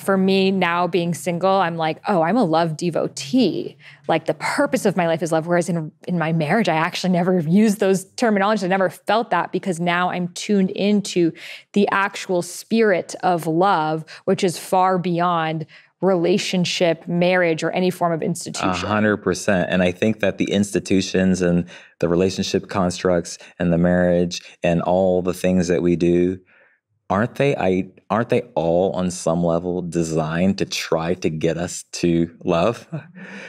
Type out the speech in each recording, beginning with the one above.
for me now being single, I'm like, oh, I'm a love devotee. Like the purpose of my life is love. Whereas in my marriage, I actually never used those terminologies. I never felt that because now I'm tuned into the actual spirit of love, which is far beyond relationship, marriage, or any form of institution. 100%. And I think that the institutions and the relationship constructs and the marriage and all the things that we do, aren't they all on some level designed to try to get us to love?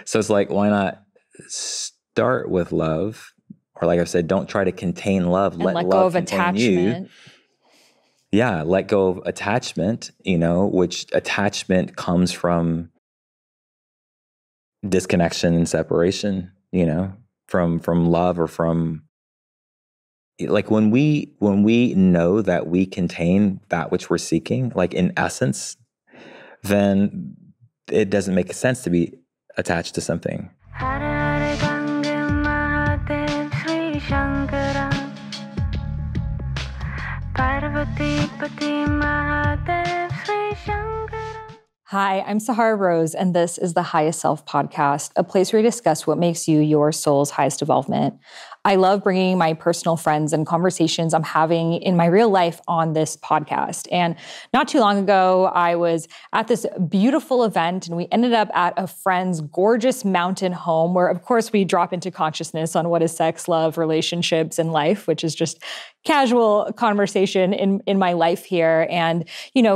So it's like, why not start with love? Or like I said, don't try to contain love. And let go of attachment. Yeah, let go of attachment, which attachment comes from disconnection and separation, from love or from, like when we know that we contain that which we're seeking, like in essence, then it doesn't make sense to be attached to something. Hi, I'm Sahara Rose, and this is the Highest Self podcast, a place where we discuss what makes you your soul's highest development. I love bringing my personal friends and conversations I'm having in my real life on this podcast. And not too long ago, I was at this beautiful event, and we ended up at a friend's gorgeous mountain home where, of course, we drop into consciousness on what is sex, love, relationships, and life, which is just casual conversation in my life here. And,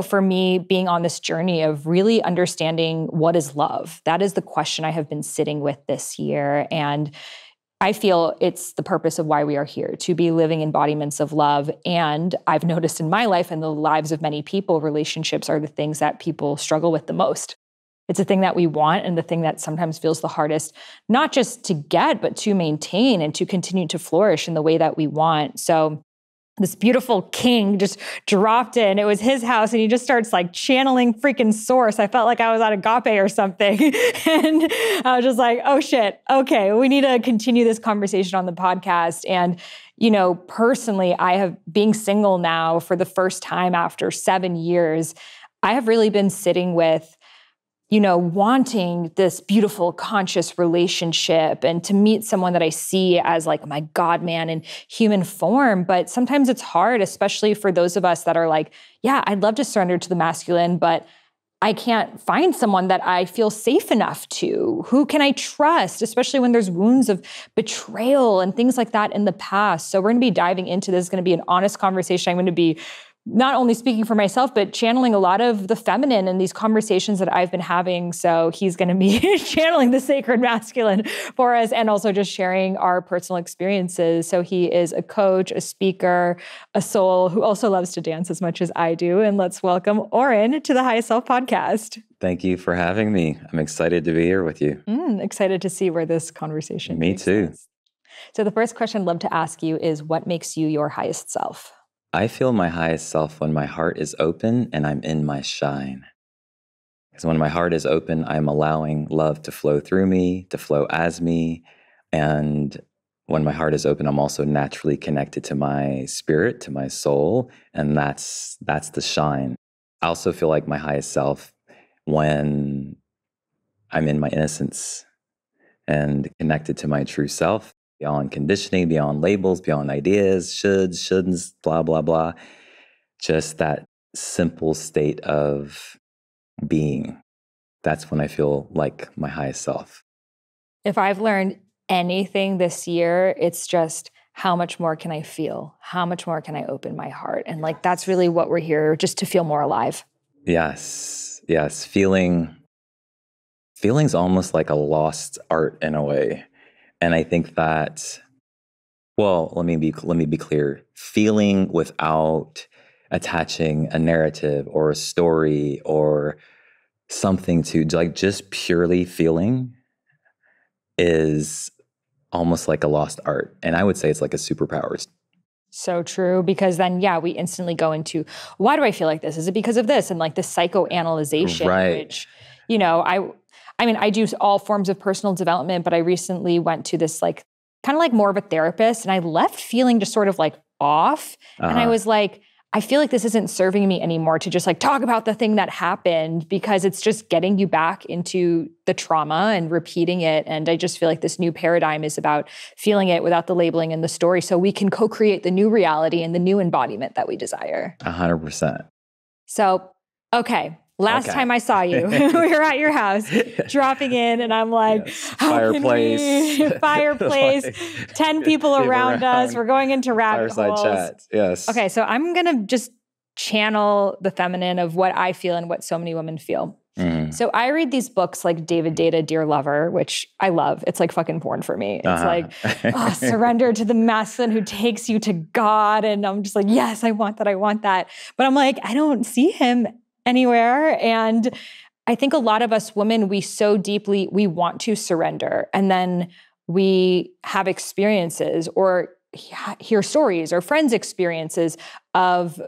for me, being on this journey of really understanding what is love, that is the question I have been sitting with this year. And I feel it's the purpose of why we are here, to be living embodiments of love. And I've noticed in my life and the lives of many people, relationships are the things that people struggle with the most. It's the thing that we want and the thing that sometimes feels the hardest, not just to get, but to maintain and to continue to flourish in the way that we want. So this beautiful king just dropped in. It was his house, and he just starts like channeling freaking source. I felt like I was at Agape or something. And I was just like, oh shit, okay, we need to continue this conversation on the podcast. And, personally, being single now for the first time after 7 years, I have really been sitting with wanting this beautiful, conscious relationship and to meet someone that I see as like my God man in human form. But sometimes it's hard, especially for those of us that are like, yeah, I'd love to surrender to the masculine, but I can't find someone that I feel safe enough to. Who can I trust, especially when there's wounds of betrayal and things like that in the past? So we're going to be diving into this. It's going to be an honest conversation. I'm going to be not only speaking for myself, but channeling a lot of the feminine in these conversations that I've been having. So he's going to be channeling the sacred masculine for us and also just sharing our personal experiences. So he is a coach, a speaker, a soul who also loves to dance as much as I do. And let's welcome Oren to the Highest Self podcast. Thank you for having me. I'm excited to be here with you. Excited to see where this conversation Me too. Us. So the first question I'd love to ask you is, what makes you your highest self? I feel my highest self when my heart is open and I'm in my shine. Because when my heart is open, I'm allowing love to flow through me, to flow as me. And when my heart is open, I'm also naturally connected to my spirit, to my soul. And that's the shine. I also feel like my highest self when I'm in my innocence and connected to my true self. Beyond conditioning, beyond labels, beyond ideas, shoulds, shouldn'ts, blah, blah, blah. Just that simple state of being. That's when I feel like my highest self. If I've learned anything this year, it's just how much more can I feel? How much more can I open my heart? And like, that's really what we're here, just to feel more alive. Yes. Feeling's almost like a lost art in a way. And I think that, well, let me be clear. Feeling without attaching a narrative or a story or something to, like, just purely feeling is almost like a lost art. And I would say it's like a superpower. So true, because then, we instantly go into, why do I feel like this? Is it because of this? And like the psychoanalyzation, right. Which, I do all forms of personal development, but I recently went to this like, kind of like more of a therapist, and I left feeling just sort of like off. And I was like, I feel like this isn't serving me anymore to just like talk about the thing that happened, because it's just getting you back into the trauma and repeating it. And I just feel like this new paradigm is about feeling it without the labeling and the story, so we can co-create the new reality and the new embodiment that we desire. 100%. So, okay. Last time I saw you, we were at your house, dropping in, and I'm like, fireplace, fireplace, 10 people around us. We're going into rabbit fireside holes. chat. Yes. Okay, so I'm going to just channel the feminine of what I feel and what so many women feel. So I read these books like David Data, Dear Lover, which I love. It's like fucking porn for me. It's like, surrender to the masculine who takes you to God. And I'm just like, yes, I want that. I want that. But I'm like, I don't see him anywhere. And I think a lot of us women, we so deeply, we want to surrender. And then we have experiences or hear stories or friends' experiences of,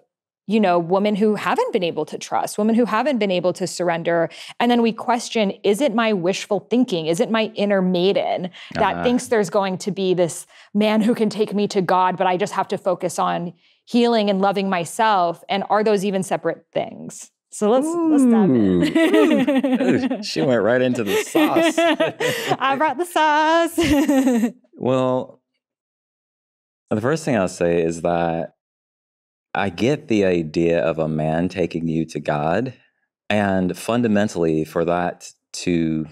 you know, women who haven't been able to trust, women who haven't been able to surrender. And then we question, is it my wishful thinking? Is it my inner maiden that thinks there's going to be this man who can take me to God, but I just have to focus on healing and loving myself? And are those even separate things? So let's dive in. She went right into the sauce. I brought the sauce. Well, the first thing I'll say is that I get the idea of a man taking you to God, and fundamentally for that to,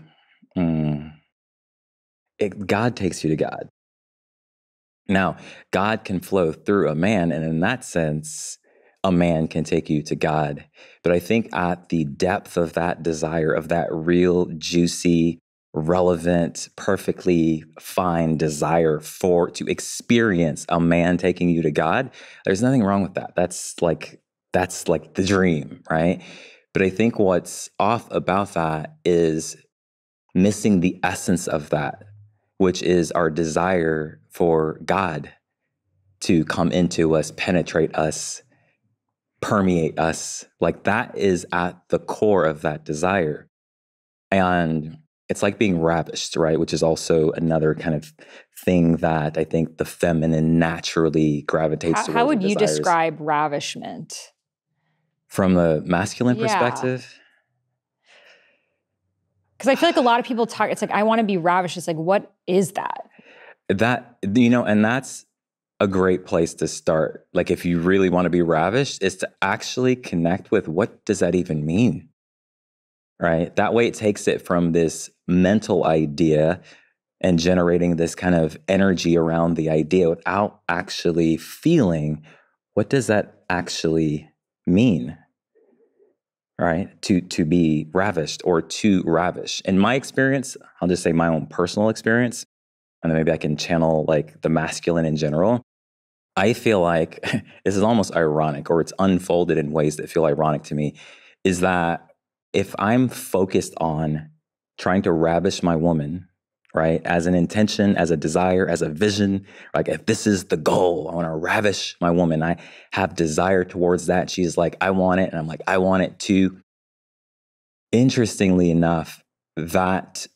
God takes you to God. Now, God can flow through a man, and in that sense, a man can take you to God. But I think at the depth of that desire, of that real, juicy, relevant, perfectly fine desire to experience a man taking you to God, there's nothing wrong with that. That's like the dream, right? But I think what's off about that is missing the essence of that, which is our desire for God to come into us, penetrate us, permeate us. Like that is at the core of that desire. And it's like being ravished, right? Which is also another kind of thing that I think the feminine naturally gravitates towards. How would you describe ravishment? From the masculine perspective? Because I feel like a lot of people talk, it's like, I want to be ravished. It's like, what is that? That, you know, and that's a great place to start. Like if you really want to be ravished, is to actually connect with what does that even mean? Right? That way it takes it from this mental idea and generating this kind of energy around the idea without actually feeling, what does that actually mean? Right? To be ravished or to ravish. In my experience, I'll just say my own personal experience, and then maybe I can channel like the masculine in general. I feel like this is almost ironic, or it's unfolded in ways that feel ironic to me, is that if I'm focused on trying to ravish my woman, right, as an intention, as a desire, as a vision, like if this is the goal, I want to ravish my woman, I have desire towards that. She's like, I want it. And I'm like, I want it too. Interestingly enough, that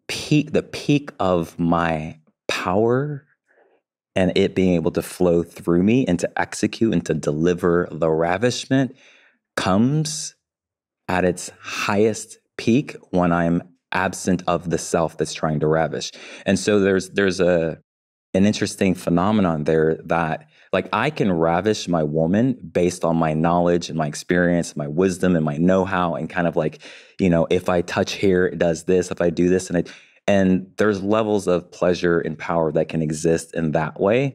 the peak of my power and it being able to flow through me and to execute and to deliver the ravishment comes at its highest peak when I'm absent of the self that's trying to ravish. And so there's an interesting phenomenon there that like I can ravish my woman based on my knowledge and my experience, my wisdom and my know-how, and kind of like, you know, if I touch here, it does this, if I do this, and there's levels of pleasure and power that can exist in that way.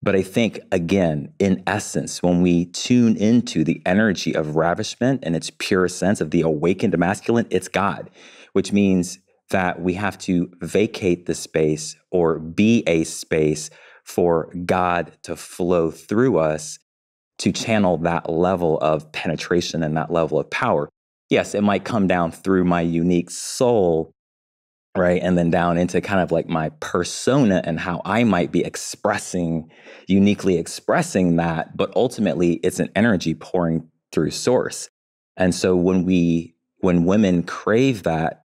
But I think, again, in essence, when we tune into the energy of ravishment and its pure sense of the awakened masculine, it's God, which means that we have to vacate the space or be a space for God to flow through us to channel that level of penetration and that level of power. Yes, it might come down through my unique soul, right? And then down into kind of like my persona and how I might be uniquely expressing that. But ultimately, it's an energy pouring through source. And so when women crave that,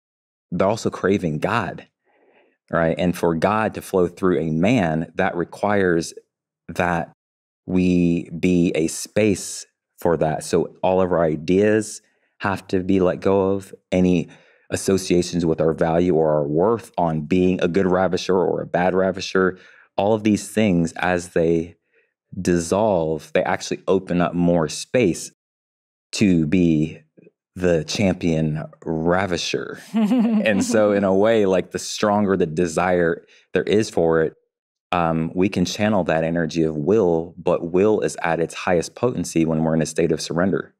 they're also craving God, right? And for God to flow through a man, that requires that we be a space for that. So all of our ideas have to be let go of, any associations with our value or our worth on being a good ravisher or a bad ravisher. All of these things, as they dissolve, they actually open up more space to be the champion ravisher. And so in a way, like the stronger the desire there is for it, we can channel that energy of will, but will is at its highest potency when we're in a state of surrender.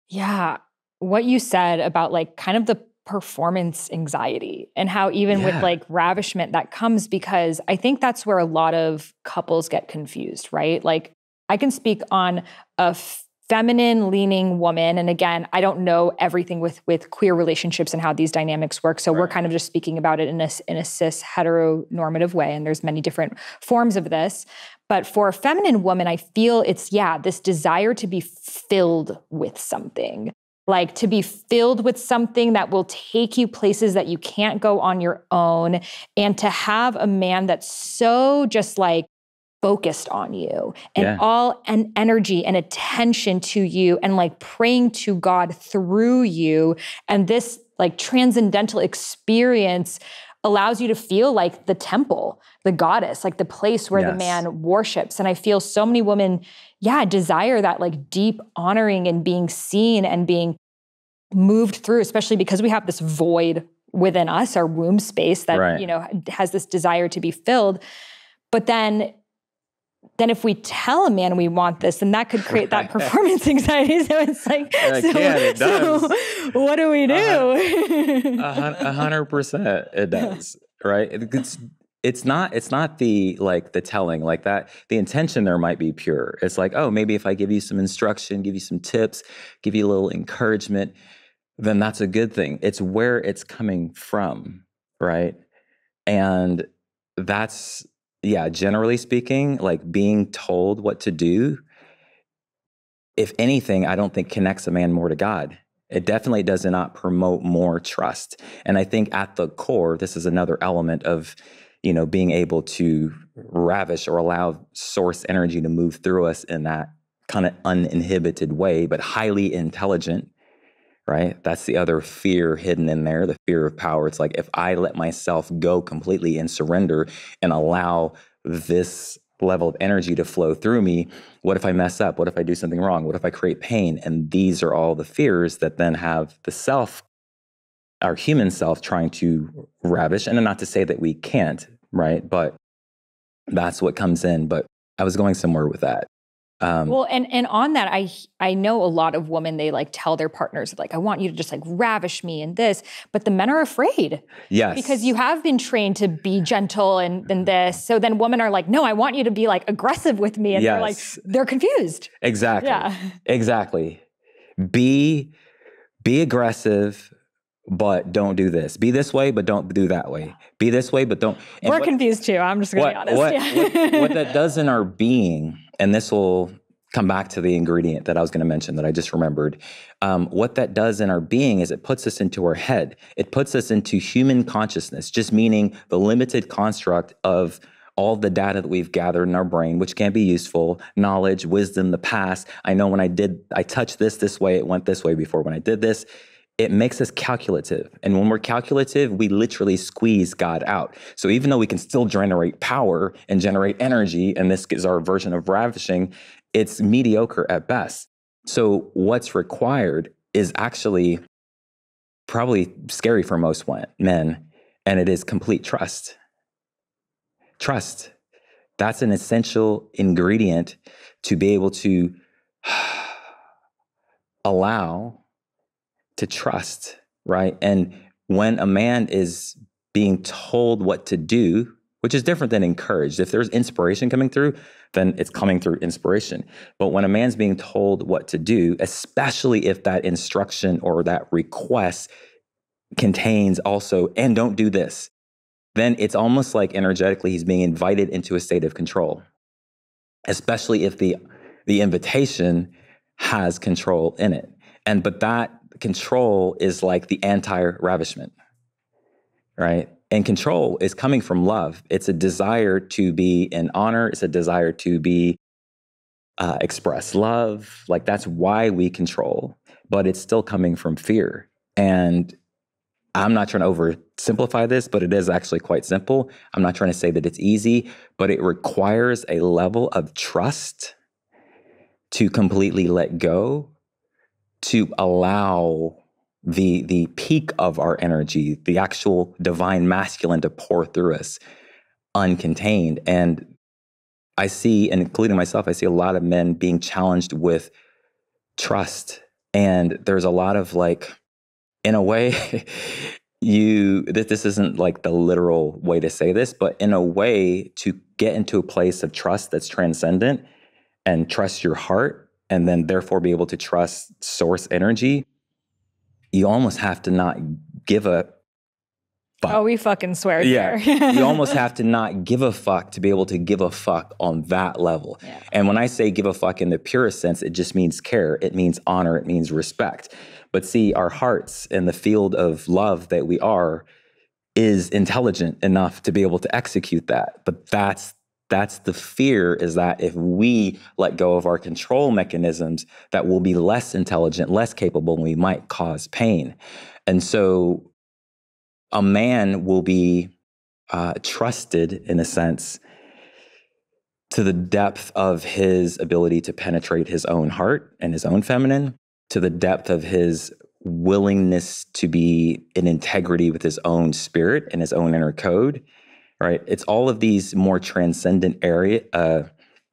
Yeah. What you said about like kind of the performance anxiety and how even with like ravishment that comes, because I think that's where a lot of couples get confused, right? Like I can speak on a feminine leaning woman. And again, I don't know everything with queer relationships and how these dynamics work. So we're kind of just speaking about it in a cis heteronormative way. And there's many different forms of this. But for a feminine woman, I feel it's, this desire to be filled with something, like to be filled with something that will take you places that you can't go on your own, and to have a man that's so just like focused on you and all and energy and attention to you and like praying to God through you. And this like transcendental experience allows you to feel like the temple, the goddess, like the place where the man worships. And I feel so many women, desire that like deep honoring and being seen and being moved through, especially because we have this void within us, our womb space that, you know, has this desire to be filled. But then if we tell a man we want this, then that could create that performance anxiety. So it's like, it does. So what do we do? 100% it does, right? It's not the like the telling like that. The intention there might be pure. It's like, oh, maybe if I give you some instruction, give you some tips, give you a little encouragement, then that's a good thing. It's where it's coming from, right? And that's, generally speaking, like being told what to do, if anything, I don't think connects a man more to God. It definitely does not promote more trust. And I think at the core, this is another element of, you know, being able to ravish or allow source energy to move through us in that kind of uninhibited way, but highly intelligent, right? That's the other fear hidden in there, the fear of power. It's like, if I let myself go completely and surrender and allow this level of energy to flow through me, what if I mess up? What if I do something wrong? What if I create pain? And these are all the fears that then have the self, our human self, trying to ravish. And not to say that we can't, right? But that's what comes in. But I was going somewhere with that. Well, and on that, I know a lot of women, they like tell their partners, like, I want you to just like ravish me and this, but the men are afraid. Yes. Because you have been trained to be gentle and this. So then women are like, no, I want you to be like aggressive with me. And they're confused. Exactly. Yeah. Exactly. Be aggressive, but don't do this. Be this way, but don't do that way. Be this way, but don't. We're confused too. I'm just going to be honest. What that does in our being, and this will come back to the ingredient that I was going to mention that I just remembered. What that does in our being is it puts us into our head. It puts us into human consciousness, just meaning the limited construct of all the data that we've gathered in our brain, which can be useful, knowledge, wisdom, the past. I know when I touched this way, it went this way before. When I did this, it makes us calculative. And when we're calculative, we literally squeeze God out. So even though we can still generate power and generate energy, and this is our version of ravishing, it's mediocre at best. So what's required is actually probably scary for most men, and it is complete trust. Trust. That's an essential ingredient to be able to allow to trust, right? And when a man is being told what to do, which is different than encouraged. If there's inspiration coming through, then it's coming through inspiration. But when a man's being told what to do, especially if that instruction or that request contains also, and don't do this, then it's almost like energetically he's being invited into a state of control, especially if the invitation has control in it. But that control is like the anti-ravishment, right? And control is coming from love. It's a desire to be in honor. It's a desire to be express love. Like that's why we control, but it's still coming from fear. And I'm not trying to oversimplify this, but it is actually quite simple. I'm not trying to say that it's easy, but it requires a level of trust to completely let go, to allow the peak of our energy, the actual divine masculine to pour through us uncontained. And I see, and including myself, I see a lot of men being challenged with trust. And there's a lot of like, in a way, this isn't like the literal way to say this, but in a way to get into a place of trust that's transcendent and trust your heart, and then therefore be able to trust source energy, you almost have to not give a fuck. Oh, we fucking swear Yeah. here. You almost have to not give a fuck to be able to give a fuck on that level. Yeah. And when I say give a fuck in the purest sense, it just means care. It means honor. It means respect. But see, our hearts in the field of love that we are is intelligent enough to be able to execute that. But that's the fear, is that if we let go of our control mechanisms, that we'll be less intelligent, less capable, and we might cause pain. And so a man will be trusted, in a sense, to the depth of his ability to penetrate his own heart and his own feminine, to the depth of his willingness to be in integrity with his own spirit and his own inner code, right? It's all of these more transcendent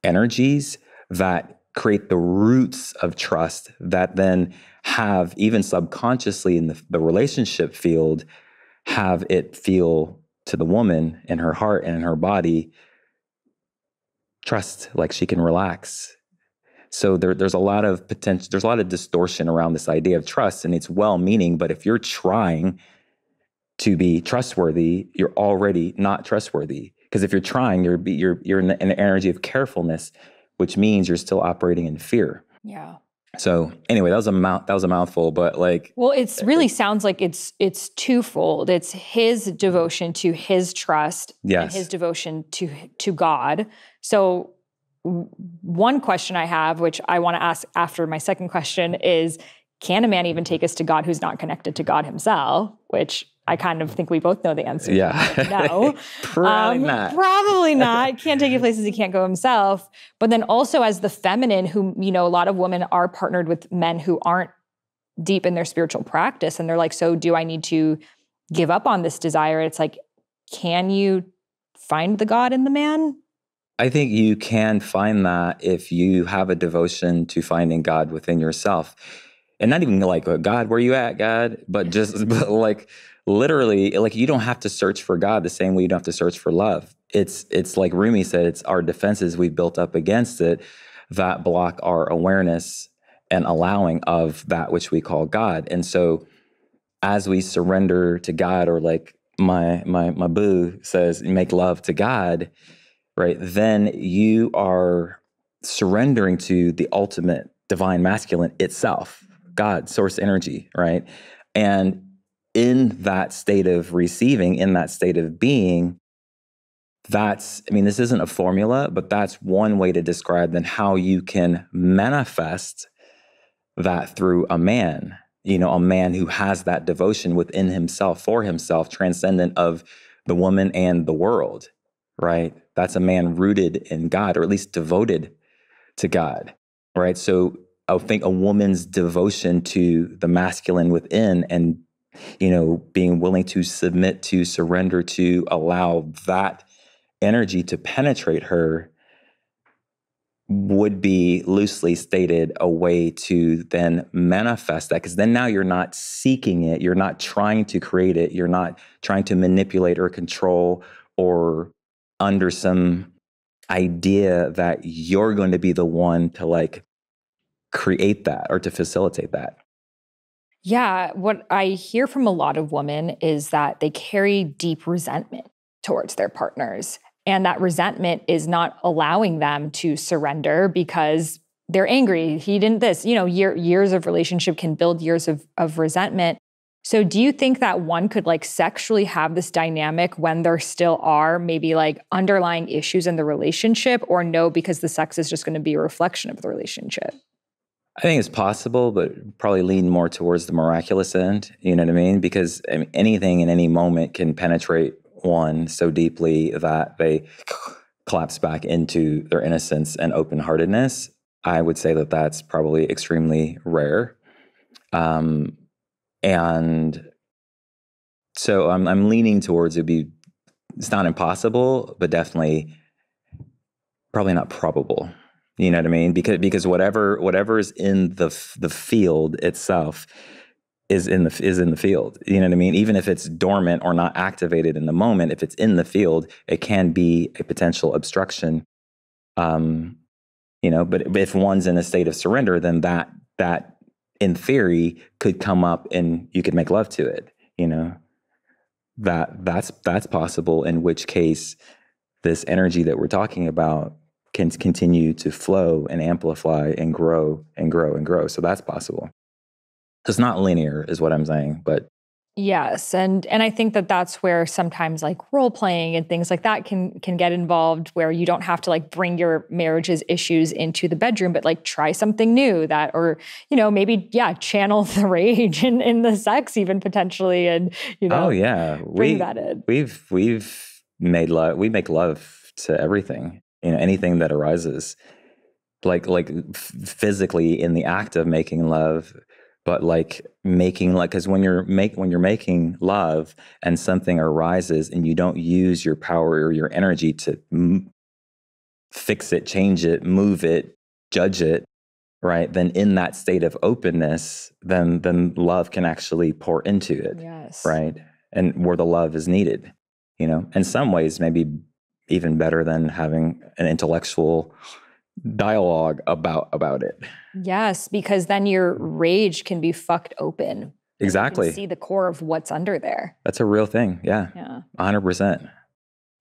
energies that create the roots of trust that then have, even subconsciously in the relationship field, have it feel to the woman in her heart and in her body, trust, like she can relax. So there's a lot of potential, there's a lot of distortion around this idea of trust, and it's well-meaning, but if you're trying to be trustworthy, you're already not trustworthy. Because if you're trying, you're in an energy of carefulness, which means you're still operating in fear. Yeah. So anyway, that was a mouthful, but like, well, it's really sounds like it's twofold. It's his devotion to his trust, yes, and his devotion to God. So one question I have, which I want to ask after my second question, is, can a man even take us to God who's not connected to God himself? Which I kind of think we both know the answer. Yeah. No. Probably not. Probably not. Can't take you places he can't go himself. But then also as the feminine, who, a lot of women are partnered with men who aren't deep in their spiritual practice. And they're like, so do I need to give up on this desire? It's like, can you find the God in the man? I think you can find that if you have a devotion to finding God within yourself. And not even like, God, where you at, God? But like literally, like you don't have to search for God the same way you don't have to search for love. It's like Rumi said, it's our defenses we've built up against it that block our awareness and allowing of that which we call God. And so as we surrender to God, or like my boo says, make love to God, right? Then you are surrendering to the ultimate divine masculine itself, God, source energy, right? And in that state of receiving, in that state of being, this isn't a formula, but that's one way to describe then how you can manifest that through a man, a man who has that devotion within himself, for himself, transcendent of the woman and the world, right? That's a man rooted in God, or at least devoted to God, right? So I think a woman's devotion to the masculine within, and, being willing to submit to, surrender to, allow that energy to penetrate her, would be, loosely stated, a way to then manifest that. Because then now you're not seeking it. You're not trying to create it. You're not trying to manipulate or control, or under some idea that you're going to be the one to like create that or to facilitate that. Yeah. What I hear from a lot of women is that they carry deep resentment towards their partners. And that resentment is not allowing them to surrender because they're angry. He didn't this, years of relationship can build years of resentment. So do you think that one could like sexually have this dynamic when there still are maybe like underlying issues in the relationship, or no, because the sex is just going to be a reflection of the relationship? I think it's possible, but probably lean more towards the miraculous end. You know what I mean? Because I mean, anything in any moment can penetrate one so deeply that they collapse back into their innocence and open-heartedness. I would say that that's probably extremely rare. And so I'm leaning towards it's not impossible, but definitely probably not probable. You know what I mean? Because whatever is in the field itself is in the field. You know what I mean? Even if it's dormant or not activated in the moment, if it's in the field, it can be a potential obstruction. But if one's in a state of surrender, then that in theory could come up and you could make love to it. That's possible, in which case this energy that we're talking about can continue to flow and amplify and grow and grow and grow. So that's possible. It's not linear is what I'm saying, but yes. And I think that that's where sometimes like role playing and things like that can get involved, where you don't have to like bring your marriage's issues into the bedroom, but like try something new or maybe, channel the rage in the sex even potentially. And, oh yeah, bring that in. We've made love. We make love to everything, anything that arises, like physically in the act of making love. But like making like, because when you're making love and something arises and you don't use your power or your energy to fix it, change it, move it, judge it, right? Then in that state of openness, then love can actually pour into it, yes, right? And where the love is needed, in some ways, maybe even better than having an intellectual dialogue about it. Yes, because then your rage can be fucked open. Exactly. You can see the core of what's under there. That's a real thing. Yeah. 100%.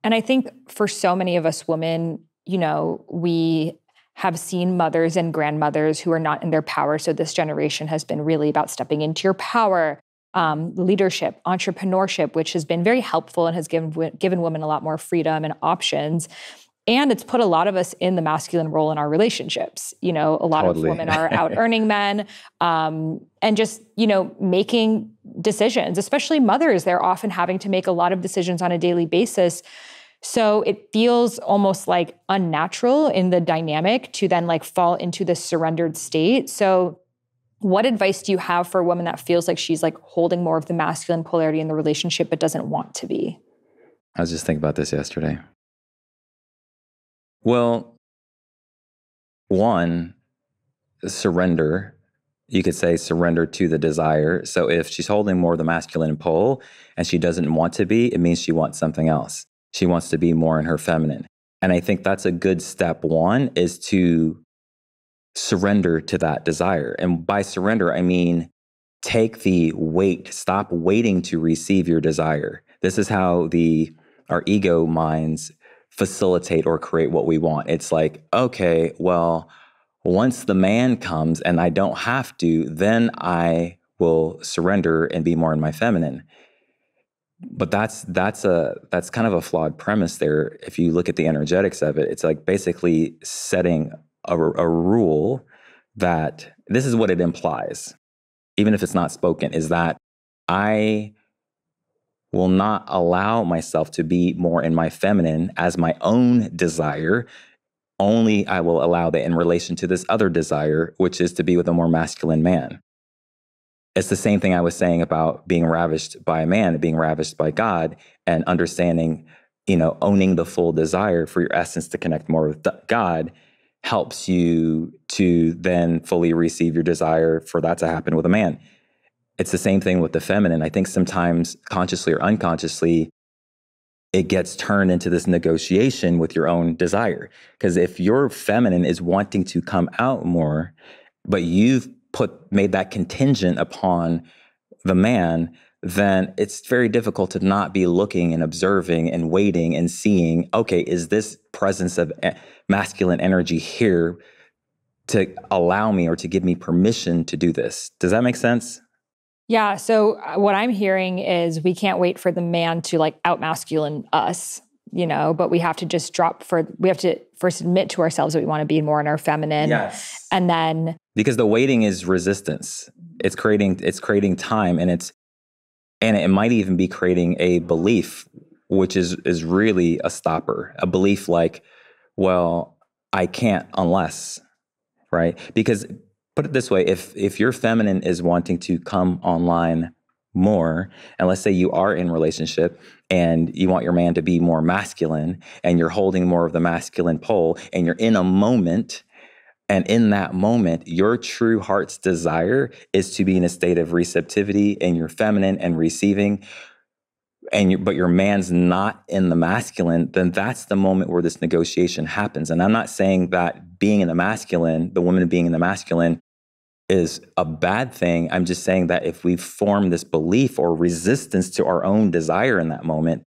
And I think for so many of us women, we have seen mothers and grandmothers who are not in their power. So this generation has been really about stepping into your power, leadership, entrepreneurship, which has been very helpful and has given women a lot more freedom and options. And it's put a lot of us in the masculine role in our relationships. A lot of women are out earning men, and just, making decisions, especially mothers. They're often having to make a lot of decisions on a daily basis. So it feels almost like unnatural in the dynamic to then like fall into this surrendered state. So what advice do you have for a woman that feels like she's like holding more of the masculine polarity in the relationship, but doesn't want to be? I was just thinking about this yesterday. Well, one, surrender. You could say surrender to the desire. So if she's holding more of the masculine pole and she doesn't want to be, it means she wants something else. She wants to be more in her feminine. And I think that's a good step one, is to surrender to that desire. And by surrender, I mean, take the weight, stop waiting to receive your desire. This is how our ego minds facilitate or create what we want. It's like, okay, well, once the man comes and I don't have to, then I will surrender and be more in my feminine. But that's kind of a flawed premise there. If you look at the energetics of it, it's like basically setting a rule that this is what it implies, even if it's not spoken, is that I will not allow myself to be more in my feminine as my own desire. Only I will allow that in relation to this other desire, which is to be with a more masculine man. It's the same thing I was saying about being ravished by a man, being ravished by God, and understanding, owning the full desire for your essence to connect more with God helps you to then fully receive your desire for that to happen with a man. It's the same thing with the feminine. I think sometimes consciously or unconsciously, it gets turned into this negotiation with your own desire. Because if your feminine is wanting to come out more, but you've made that contingent upon the man, then it's very difficult to not be looking and observing and waiting and seeing, okay, is this presence of masculine energy here to allow me or to give me permission to do this? Does that make sense? Yeah. So what I'm hearing is we can't wait for the man to like out masculine us, but we have to just we have to first admit to ourselves that we want to be more in our feminine. Yes. And then because the waiting is resistance. It's creating time, and it might even be creating a belief, which is really a stopper. A belief like, well, I can't unless, right? Because put it this way, if your feminine is wanting to come online more, and let's say you are in a relationship and you want your man to be more masculine and you're holding more of the masculine pole and you're in a moment, and in that moment, your true heart's desire is to be in a state of receptivity and you're feminine and receiving, but your man's not in the masculine, then that's the moment where this negotiation happens. And I'm not saying that being in the masculine, the woman being in the masculine, is a bad thing. I'm just saying that if we form this belief or resistance to our own desire in that moment,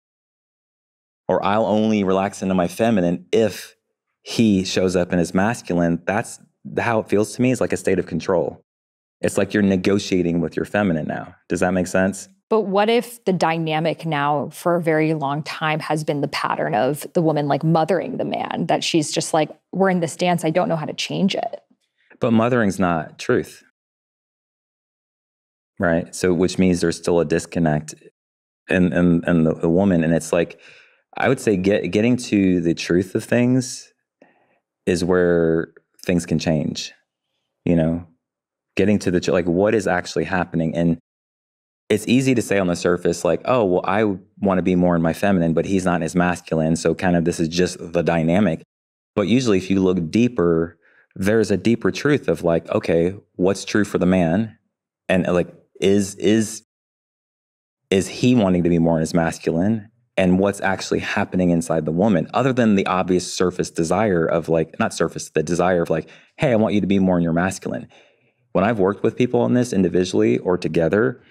or I'll only relax into my feminine if he shows up in his masculine, that's how it feels to me. It's like a state of control. It's like you're negotiating with your feminine now. Does that make sense? But what if the dynamic now for a very long time has been the pattern of the woman like mothering the man, that she's just like, we're in this dance, I don't know how to change it. But mothering's not truth, right? So which means there's still a disconnect in the woman. And it's like, I would say getting to the truth of things is where things can change, getting to like what is actually happening. And it's easy to say on the surface, like, oh, well, I want to be more in my feminine, but he's not in his masculine. So kind of this is just the dynamic. But usually if you look deeper, there's a deeper truth of like, okay, what's true for the man? And like, is he wanting to be more in his masculine? And what's actually happening inside the woman, other than the obvious surface desire of like, not surface, the desire of like, hey, I want you to be more in your masculine. When I've worked with people on this individually or together,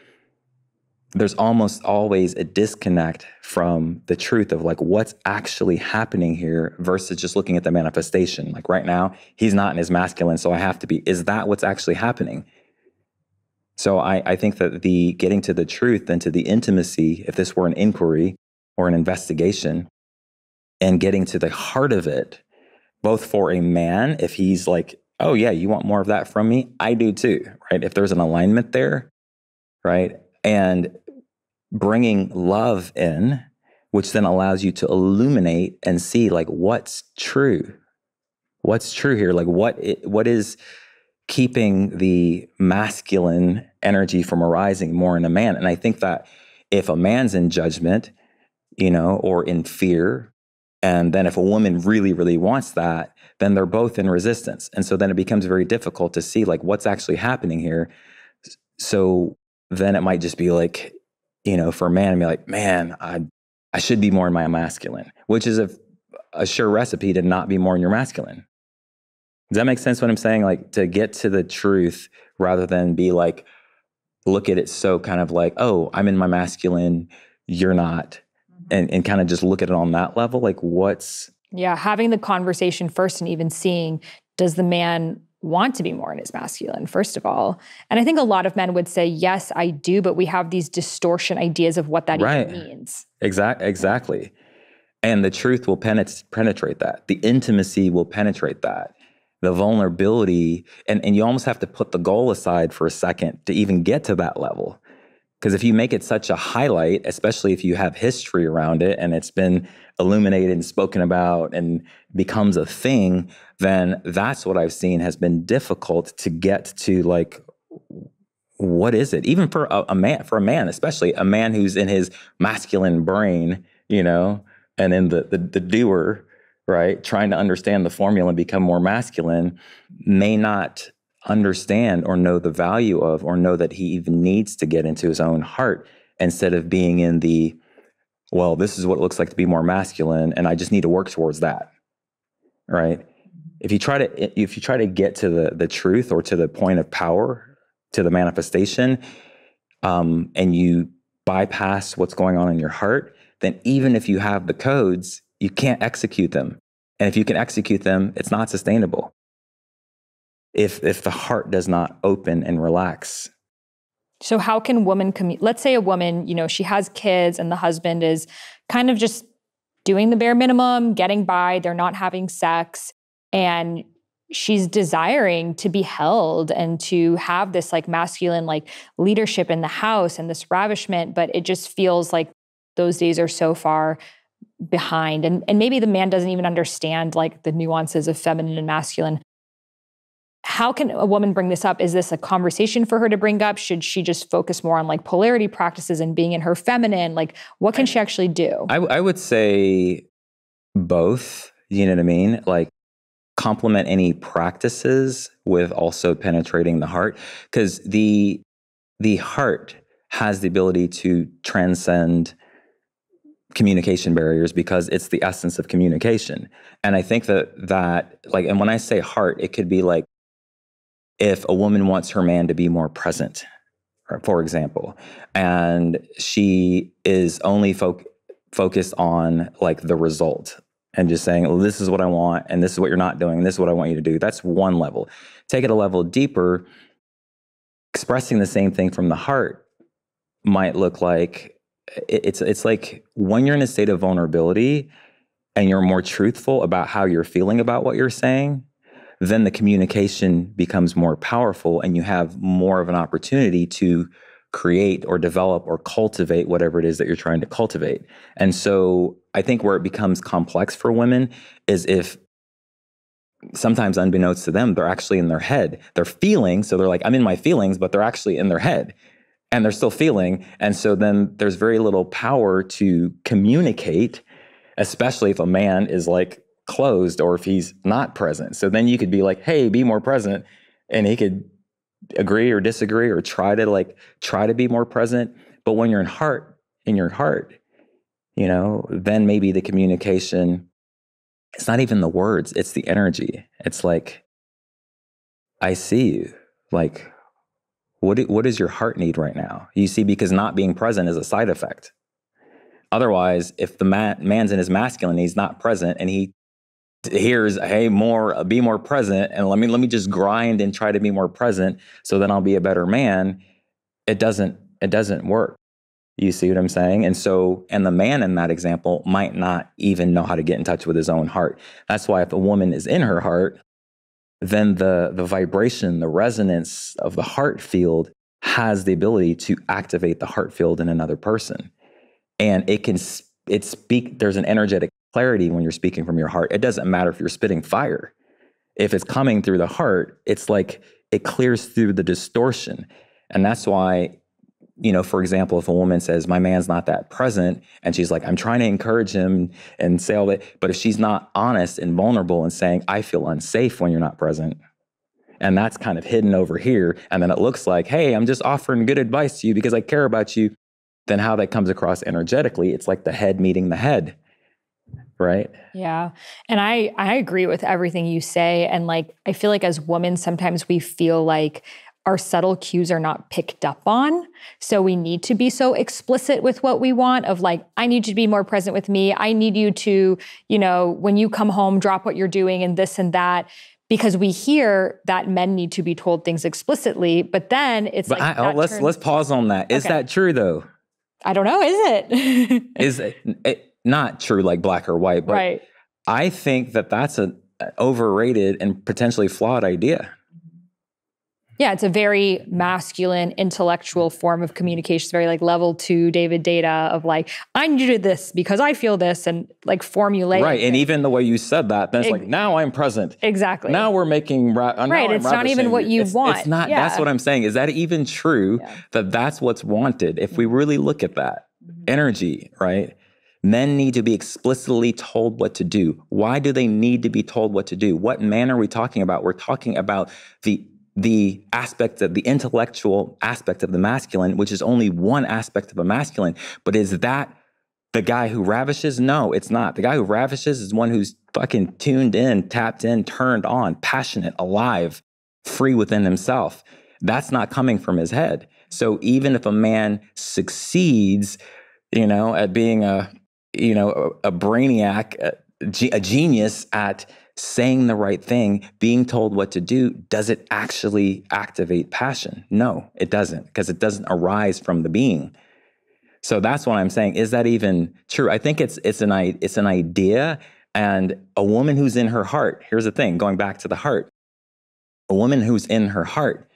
there's almost always a disconnect from the truth of like what's actually happening here versus just looking at the manifestation. Like right now, he's not in his masculine, so I have to be. Is that what's actually happening? So I think that the getting to the truth and to the intimacy, if this were an inquiry or an investigation, and getting to the heart of it, both for a man, if he's like, oh yeah, you want more of that from me? I do too, right? If there's an alignment there, right? And bringing love in, which then allows you to illuminate and see like what's true here, like what is keeping the masculine energy from arising more in a man. And I think that if a man's in judgment, or in fear, and then if a woman really, really wants that, then they're both in resistance. And so then it becomes very difficult to see like what's actually happening here. So then it might just be like, for a man, be like, man, I should be more in my masculine, which is a sure recipe to not be more in your masculine. Does that make sense what I'm saying? Like to get to the truth rather than be like, look at it so kind of like, oh, I'm in my masculine, you're not. And kind of just look at it on that level. Like Yeah, having the conversation first and even seeing, does the man want to be more in his masculine, first of all? And I think a lot of men would say, yes, I do, but we have these distortion ideas of what that even means. Exactly. And the truth will penetrate that. The intimacy will penetrate that. The vulnerability, and you almost have to put the goal aside for a second to even get to that level. Because if you make it such a highlight, especially if you have history around it and it's been illuminated and spoken about and becomes a thing, then that's what I've seen has been difficult to get to, like, what is it? Even for a man, especially a man who's in his masculine brain, and in the doer, right, trying to understand the formula and become more masculine, may not understand or know the value of, or know that he even needs to get into his own heart, instead of being in the, well, this is what it looks like to be more masculine, and I just need to work towards that, right? If you try to get to the truth, or to the point of power, to the manifestation, and you bypass what's going on in your heart, then even if you have the codes, you can't execute them. And if you can execute them, it's not sustainable. If the heart does not open and relax. So how can women let's say a woman, she has kids and the husband is kind of just doing the bare minimum, getting by, they're not having sex, and she's desiring to be held and to have this like masculine like leadership in the house and this ravishment, but it just feels like those days are so far behind. And maybe the man doesn't even understand like the nuances of feminine and masculine. How can a woman bring this up? Is this a conversation for her to bring up? Should she just focus more on like polarity practices and being in her feminine? Like, what can she actually do? I would say both, you know what I mean? Like, complement any practices with also penetrating the heart, because the heart has the ability to transcend communication barriers because it's the essence of communication. And I think that like, and when I say heart, it could be like, if a woman wants her man to be more present, for example, and she is only focused on like the result and just saying, well, this is what I want, and this is what you're not doing, and this is what I want you to do. That's one level. Take it a level deeper, expressing the same thing from the heart might look like, it's like when you're in a state of vulnerability and you're more truthful about how you're feeling about what you're saying, then the communication becomes more powerful and you have more of an opportunity to create or develop or cultivate whatever it is that you're trying to cultivate. And so I think where it becomes complex for women is if sometimes unbeknownst to them, they're actually in their head. They're feeling, so they're like, I'm in my feelings, but they're actually in their head and they're still feeling. And so then there's very little power to communicate, especially if a man is like closed or if he's not present. So then you could be like, hey, be more present. And he could agree or disagree or try to be more present. But when you're in your heart, then maybe the communication, it's not even the words, it's the energy. It's like, I see you. Like, what does your heart need right now? You see, because not being present is a side effect. Otherwise, if the man's in his masculine, he's not present, and he hears, hey, be more present, and let me just grind and try to be more present, so then I'll be a better man. It doesn't work. You see what I'm saying? And the man in that example might not even know how to get in touch with his own heart. That's why if a woman is in her heart, then the vibration, the resonance of the heart field has the ability to activate the heart field in another person. And there's an energetic clarity when you're speaking from your heart. It doesn't matter if you're spitting fire. If it's coming through the heart, it's like it clears through the distortion. And that's why, for example, if a woman says, my man's not that present, and she's like, I'm trying to encourage him and say all that, but if she's not honest and vulnerable and saying, I feel unsafe when you're not present, and that's kind of hidden over here, and then it looks like, hey, I'm just offering good advice to you because I care about you, then how that comes across energetically, it's like the head meeting the head, right? Yeah. And I agree with everything you say. And like, I feel like as women, sometimes we feel like our subtle cues are not picked up on. So we need to be so explicit with what we want of like, I need you to be more present with me. I need you to, when you come home, drop what you're doing and this and that, because we hear that men need to be told things explicitly, but then it's let's pause on that. Is that true though? I don't know. Is it? Is it not true like black or white, but right. I think that's an overrated and potentially flawed idea. Yeah, it's a very masculine, intellectual form of communication. It's very like level 2 David data of like, I need you to do this because I feel this, and like formulate. Right, and even the way you said that, then it's like, now I'm present. Exactly. Now we're making... right, it's not even what you want. It's not, that's what I'm saying. Is that even true that that's what's wanted? If we really look at that energy, right? Men need to be explicitly told what to do. Why do they need to be told what to do? What man are we talking about? We're talking about the aspect of the intellectual aspect of the masculine, which is only one aspect of a masculine. But is that the guy who ravishes? No, it's not. The guy who ravishes is one who's fucking tuned in, tapped in, turned on, passionate, alive, free within himself. That's not coming from his head. So even if a man succeeds, at being a brainiac, a genius at saying the right thing, being told what to do, does it actually activate passion? No, it doesn't, because it doesn't arise from the being. So that's what I'm saying. Is that even true? I think it's an idea, and a woman who's in her heart. Here's the thing, going back to the heart. A woman who's in her heart,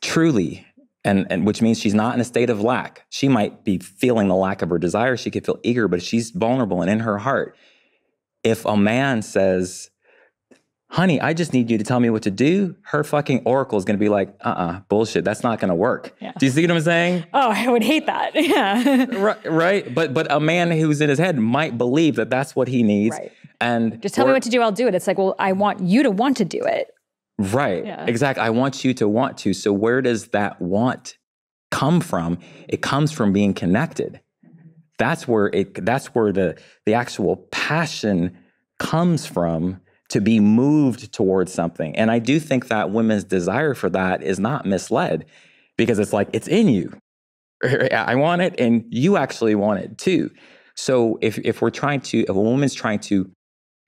truly, and which means she's not in a state of lack. She might be feeling the lack of her desire. She could feel eager, but she's vulnerable and in her heart. If a man says, honey, I just need you to tell me what to do, her fucking oracle is going to be like, bullshit. That's not going to work. Yeah. Do you see what I'm saying? Oh, I would hate that. Yeah. Right. But a man who's in his head might believe that that's what he needs. Right. And just tell me what to do. I'll do it. It's like, well, I want you to want to do it. Right. Yeah. Exactly. I want you to want to. So where does that want come from? It comes from being connected. That's where the actual passion comes from, to be moved towards something. And I do think that women's desire for that is not misled, because it's like, it's in you. I want it, and you actually want it too. So if a woman's trying to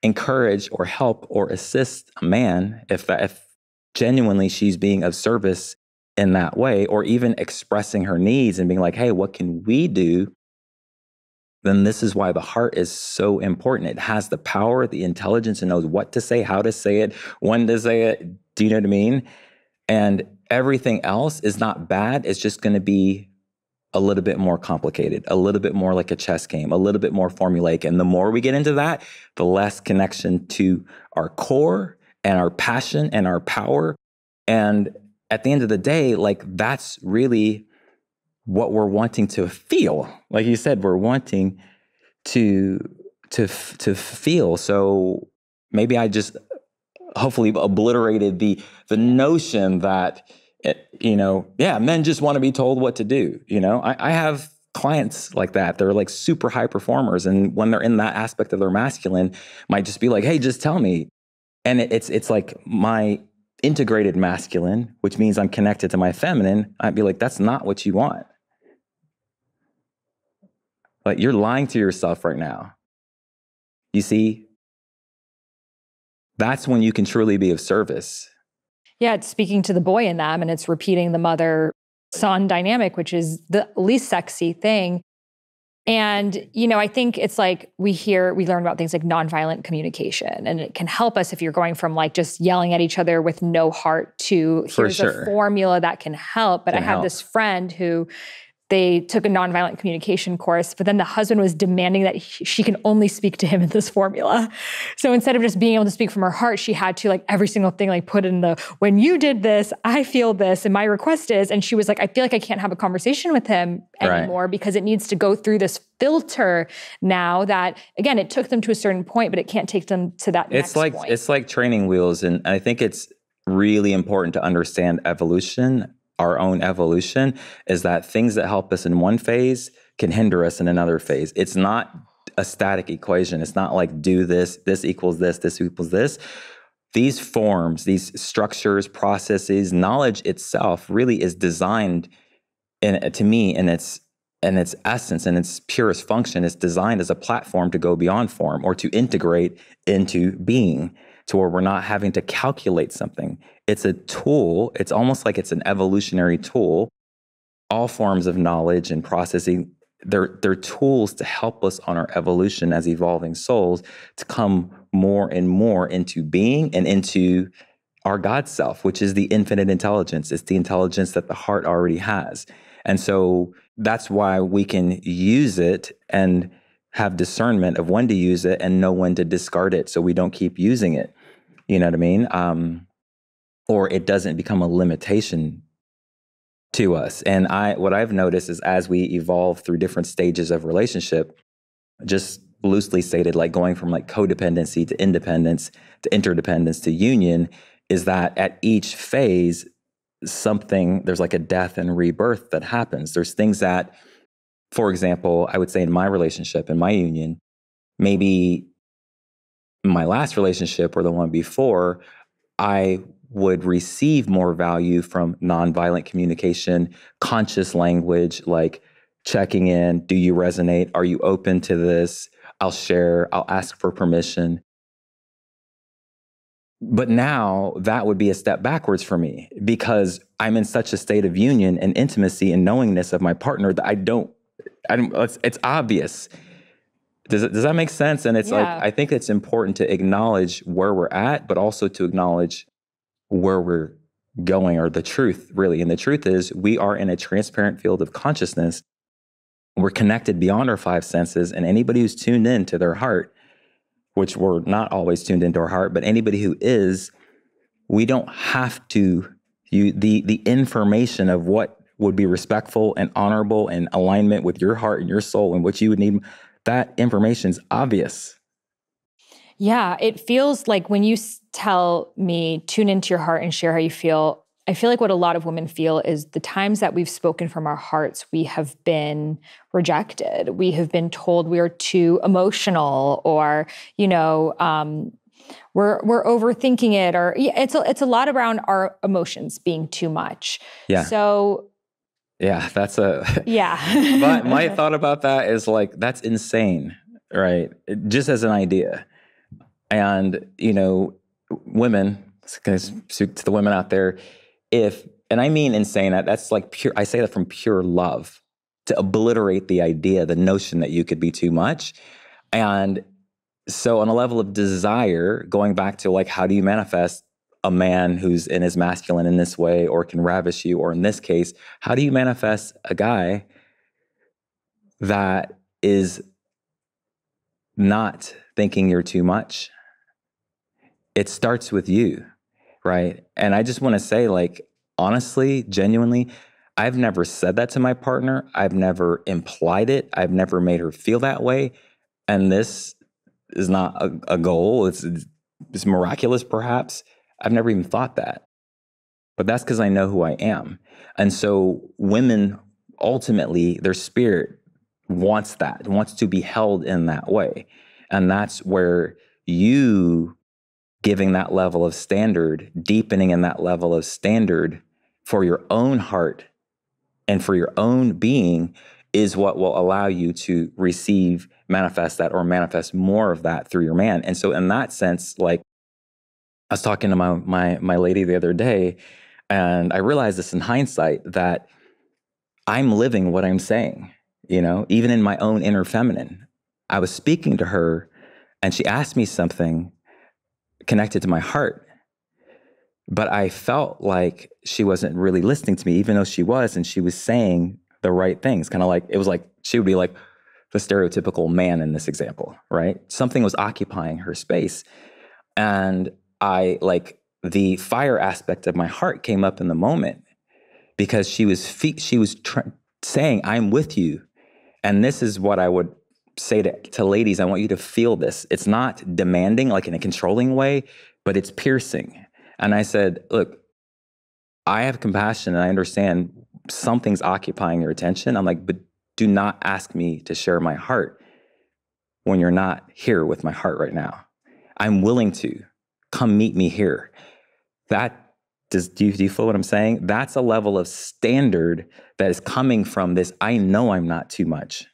encourage or help or assist a man, if genuinely she's being of service in that way, or even expressing her needs and being like, hey, what can we do? Then this is why the heart is so important. It has the power, the intelligence, and knows what to say, how to say it, when to say it. Do you know what I mean? And everything else is not bad. It's just going to be a little bit more complicated, a little bit more like a chess game, a little bit more formulaic. And the more we get into that, the less connection to our core and our passion and our power. And at the end of the day, like, that's really what we're wanting to feel. Like you said, we're wanting to feel. So maybe I just hopefully obliterated the notion that, men just want to be told what to do. I have clients like that. They're like super high performers. And when they're in that aspect of their masculine, might just be like, hey, just tell me. And it's like my integrated masculine, which means I'm connected to my feminine. I'd be like, that's not what you want. Like, you're lying to yourself right now. You see? That's when you can truly be of service. Yeah, it's speaking to the boy in them, and it's repeating the mother-son dynamic, which is the least sexy thing. And, I think it's like we learn about things like nonviolent communication, and it can help us if you're going from like just yelling at each other with no heart to here's a formula that can help. But I have this friend who they took a nonviolent communication course, but then the husband was demanding that she can only speak to him in this formula. So instead of just being able to speak from her heart, she had to like every single thing, like put in when you did this, I feel this, and my request is, and she was like, I feel like I can't have a conversation with him anymore because it needs to go through this filter now that, again, it took them to a certain point, but it can't take them to that next point. It's like training wheels. And I think it's really important to understand evolution. Our own evolution is that things that help us in one phase can hinder us in another phase. It's not a static equation. It's not like do this equals this equals this. These forms, these structures, processes, knowledge itself really is designed, to me, in its essence and its purest function, is designed as a platform to go beyond form or to integrate into being, to where we're not having to calculate something. It's a tool. It's almost like it's an evolutionary tool. All forms of knowledge and processing, they're tools to help us on our evolution as evolving souls to come more and more into being and into our God self, which is the infinite intelligence. It's the intelligence that the heart already has. And so that's why we can use it and have discernment of when to use it and know when to discard it, so we don't keep using it. You know what I mean? Or it doesn't become a limitation to us. And what I've noticed is as we evolve through different stages of relationship, just loosely stated, like going from like codependency to independence to interdependence to union, is that at each phase, there's like a death and rebirth that happens. There's things that, for example, I would say in my relationship, in my union, maybe my last relationship or the one before, I would receive more value from nonviolent communication, conscious language, like checking in. Do you resonate? Are you open to this? I'll share. I'll ask for permission. But now that would be a step backwards for me because I'm in such a state of union and intimacy and knowingness of my partner that it's obvious. Does that make sense? And it's like, I think it's important to acknowledge where we're at, but also to acknowledge where we're going, or the truth, really. And the truth is, we are in a transparent field of consciousness. We're connected beyond our five senses, and anybody who's tuned in to their heart, which we're not always tuned into our heart, but anybody who is, we don't have to the information of what would be respectful and honorable and alignment with your heart and your soul and what you would need. That information's obvious. Yeah, it feels like when you tell me, tune into your heart and share how you feel, I feel like what a lot of women feel is the times that we've spoken from our hearts, we have been rejected. We have been told we are too emotional, or, we're overthinking it, or it's a lot around our emotions being too much. Yeah. So yeah, that's yeah. But my thought about that is like, that's insane, right? Just as an idea. And, women, to the women out there, and I mean insane, that's like pure, I say that from pure love, to obliterate the idea, the notion that you could be too much. And so on a level of desire, going back to like, how do you manifest a man who's in his masculine in this way, or can ravish you, or in this case, how do you manifest a guy that is not thinking you're too much? It starts with you, right? And I just want to say, like, honestly, genuinely, I've never said that to my partner. I've never implied it. I've never made her feel that way. And this is not a goal. It's miraculous, perhaps. I've never even thought that. But that's because I know who I am. And so women, ultimately, their spirit wants to be held in that way. And that's where you giving that level of standard, deepening in that level of standard for your own heart and for your own being is what will allow you to manifest that, or manifest more of that through your man. And so in that sense, like, I was talking to my lady the other day, and I realized this in hindsight, that I'm living what I'm saying, even in my own inner feminine. I was speaking to her and she asked me something connected to my heart, but I felt like she wasn't really listening to me, even though she was, and she was saying the right things. Kind of like, it was like, she would be like the stereotypical man in this example, right? Something was occupying her space. And the fire aspect of my heart came up in the moment, because she was saying, I'm with you. And this is what I would say to ladies. I want you to feel this. It's not demanding, like in a controlling way, but it's piercing. And I said, look, I have compassion and I understand something's occupying your attention. I'm like, but do not ask me to share my heart when you're not here with my heart right now. I'm willing to. Come meet me here. Do you feel what I'm saying? That's a level of standard that is coming from this, I know I'm not too much.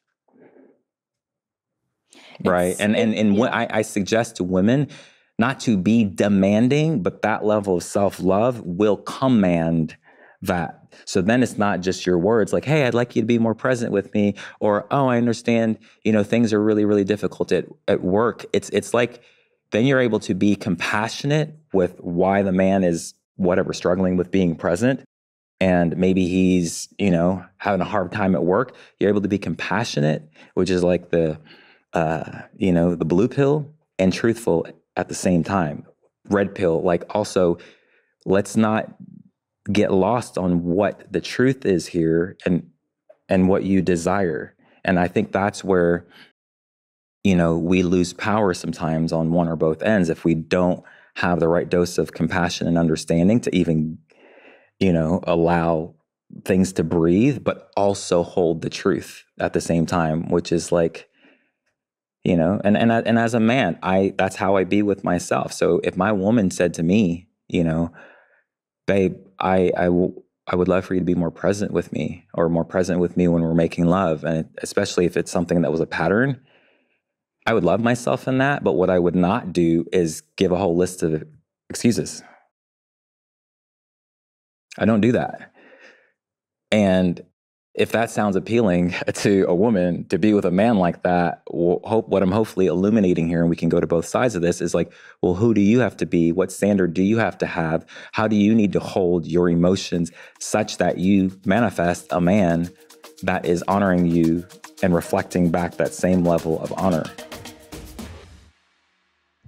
Right. I suggest to women not to be demanding, but that level of self-love will command that. So then it's not just your words like, hey, I'd like you to be more present with me, or, oh, I understand, things are really, really difficult at work. It's like, then you're able to be compassionate with why the man is whatever struggling with being present. And maybe he's, having a hard time at work. You're able to be compassionate, which is like the blue pill, and truthful at the same time. Red pill, like, also, let's not get lost on what the truth is here and what you desire. And I think that's where, we lose power sometimes on one or both ends if we don't have the right dose of compassion and understanding to even, allow things to breathe, but also hold the truth at the same time, which is like, and as a man, that's how I be with myself. So if my woman said to me, babe, I would love for you to be more present with me, or more present with me when we're making love. And especially if it's something that was a pattern, I would love myself in that. But what I would not do is give a whole list of excuses. I don't do that. And if that sounds appealing to a woman to be with a man like that, what I'm hopefully illuminating here, and we can go to both sides of this, is like, well, who do you have to be? What standard do you have to have? How do you need to hold your emotions such that you manifest a man that is honoring you and reflecting back that same level of honor?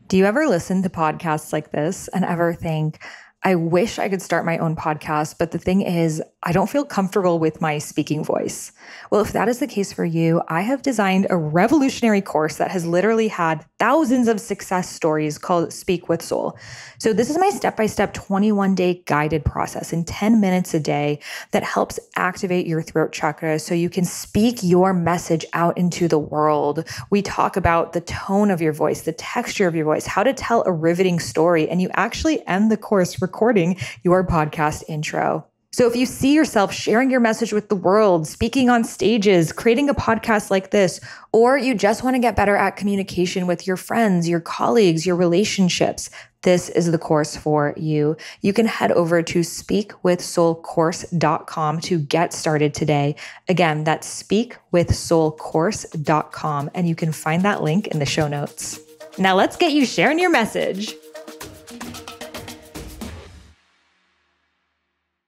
Do you ever listen to podcasts like this and ever think, I wish I could start my own podcast, but the thing is, I don't feel comfortable with my speaking voice? Well, if that is the case for you, I have designed a revolutionary course that has literally had thousands of success stories called Speak with Soul. So this is my step-by-step 21-day guided process in 10 minutes a day that helps activate your throat chakra so you can speak your message out into the world. We talk about the tone of your voice, the texture of your voice, how to tell a riveting story, and you actually end the course recording your podcast intro. So if you see yourself sharing your message with the world, speaking on stages, creating a podcast like this, or you just want to get better at communication with your friends, your colleagues, your relationships, this is the course for you. You can head over to speakwithsoulcourse.com to get started today. Again, that's speakwithsoulcourse.com, and you can find that link in the show notes. Now let's get you sharing your message.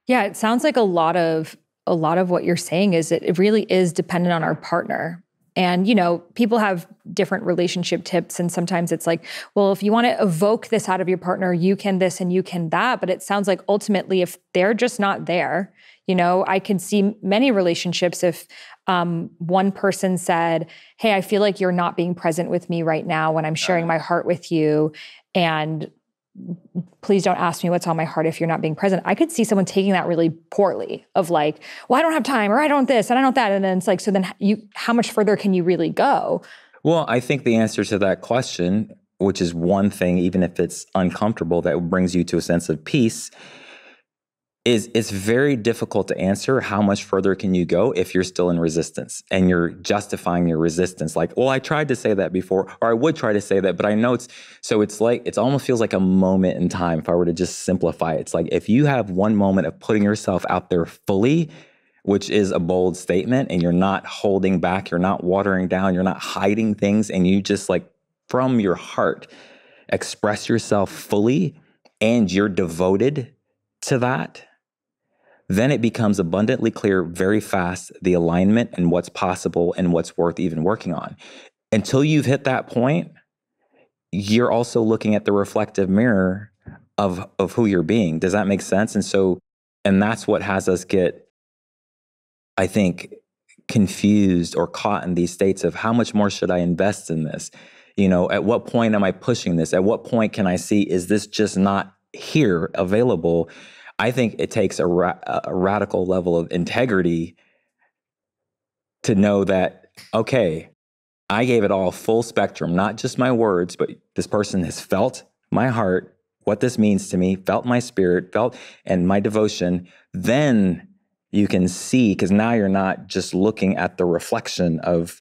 Yeah, it sounds like a lot of what you're saying is it really is dependent on our partner. And, people have different relationship tips. And sometimes it's like, well, if you want to evoke this out of your partner, you can this and you can that. But it sounds like ultimately, if they're just not there, I can see many relationships if one person said, hey, I feel like you're not being present with me right now when I'm sharing my heart with you. And please don't ask me what's on my heart if you're not being present. I could see someone taking that really poorly of like, well, I don't have time, or I don't this and I don't that. And then it's like, so then how much further can you really go? Well, I think the answer to that question, which is one thing, even if it's uncomfortable, that brings you to a sense of peace, is it's very difficult to answer how much further can you go if you're still in resistance and you're justifying your resistance. Like, well, I tried to say that before, or I would try to say that, but I know it's like, it almost feels like a moment in time. If I were to just simplify it, it's like, if you have one moment of putting yourself out there fully, which is a bold statement, and you're not holding back, you're not watering down, you're not hiding things, and you just like from your heart express yourself fully, and you're devoted to that, then it becomes abundantly clear very fast the alignment and what's possible and what's worth even working on. Until you've hit that point, you're also looking at the reflective mirror of who you're being. Does that make sense? And that's what has us get, I think, confused or caught in these states of how much more should I invest in this? At what point am I pushing this? At what point can I see, is this just not here available? I think it takes a radical level of integrity to know that, okay, I gave it all full spectrum, not just my words, but this person has felt my heart, what this means to me, felt my spirit, and my devotion. Then you can see, because now you're not just looking at the reflection of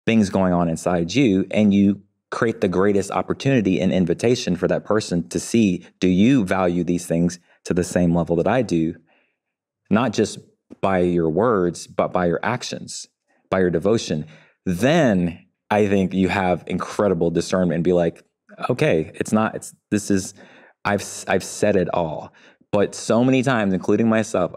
things going on inside you, and you create the greatest opportunity and invitation for that person to see, do you value these things to the same level that I do, not just by your words, but by your actions, by your devotion. Then I think you have incredible discernment and be like, okay, I've said it all. But so many times, including myself,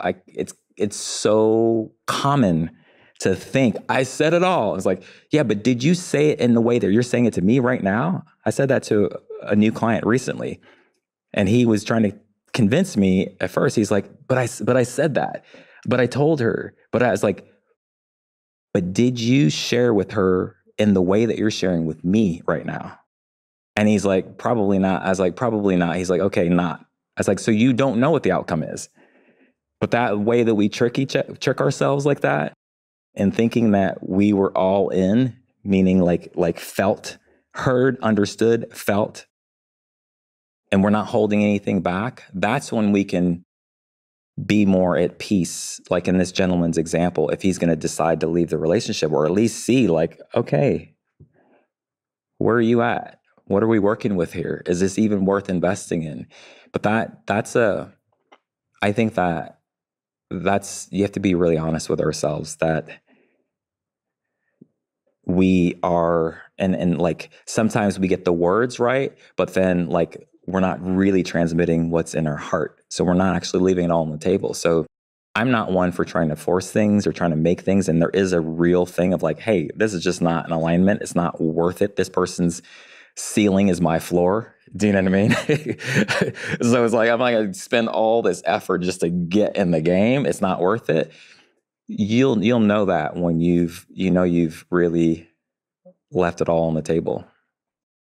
it's so common to think I said it all. It's like, yeah, but did you say it in the way that you're saying it to me right now? I said that to a new client recently, and he was trying to convince me at first. He's like, but I said that, but I told her, but I was like, but did you share with her in the way that you're sharing with me right now? And he's like, probably not. I was like, probably not. He's like, okay, not. I was like, so you don't know what the outcome is. But that way that we trick ourselves like that, and thinking that we were all in, meaning like felt, heard, understood, felt, and we're not holding anything back, that's when we can be more at peace. Like in this gentleman's example, if he's going to decide to leave the relationship, or at least see like, okay, where are you at? What are we working with here? Is this even worth investing in? But I think that's, you have to be really honest with ourselves that we are, and like sometimes we get the words right, but then like we're not really transmitting what's in our heart. So we're not actually leaving it all on the table. So I'm not one for trying to force things or trying to make things. And there is a real thing of like, hey, this is just not an alignment. It's not worth it. This person's ceiling is my floor. Do you know what I mean? So it's like, I'm not going to spend all this effort just to get in the game. It's not worth it. You'll know that when you've really left it all on the table.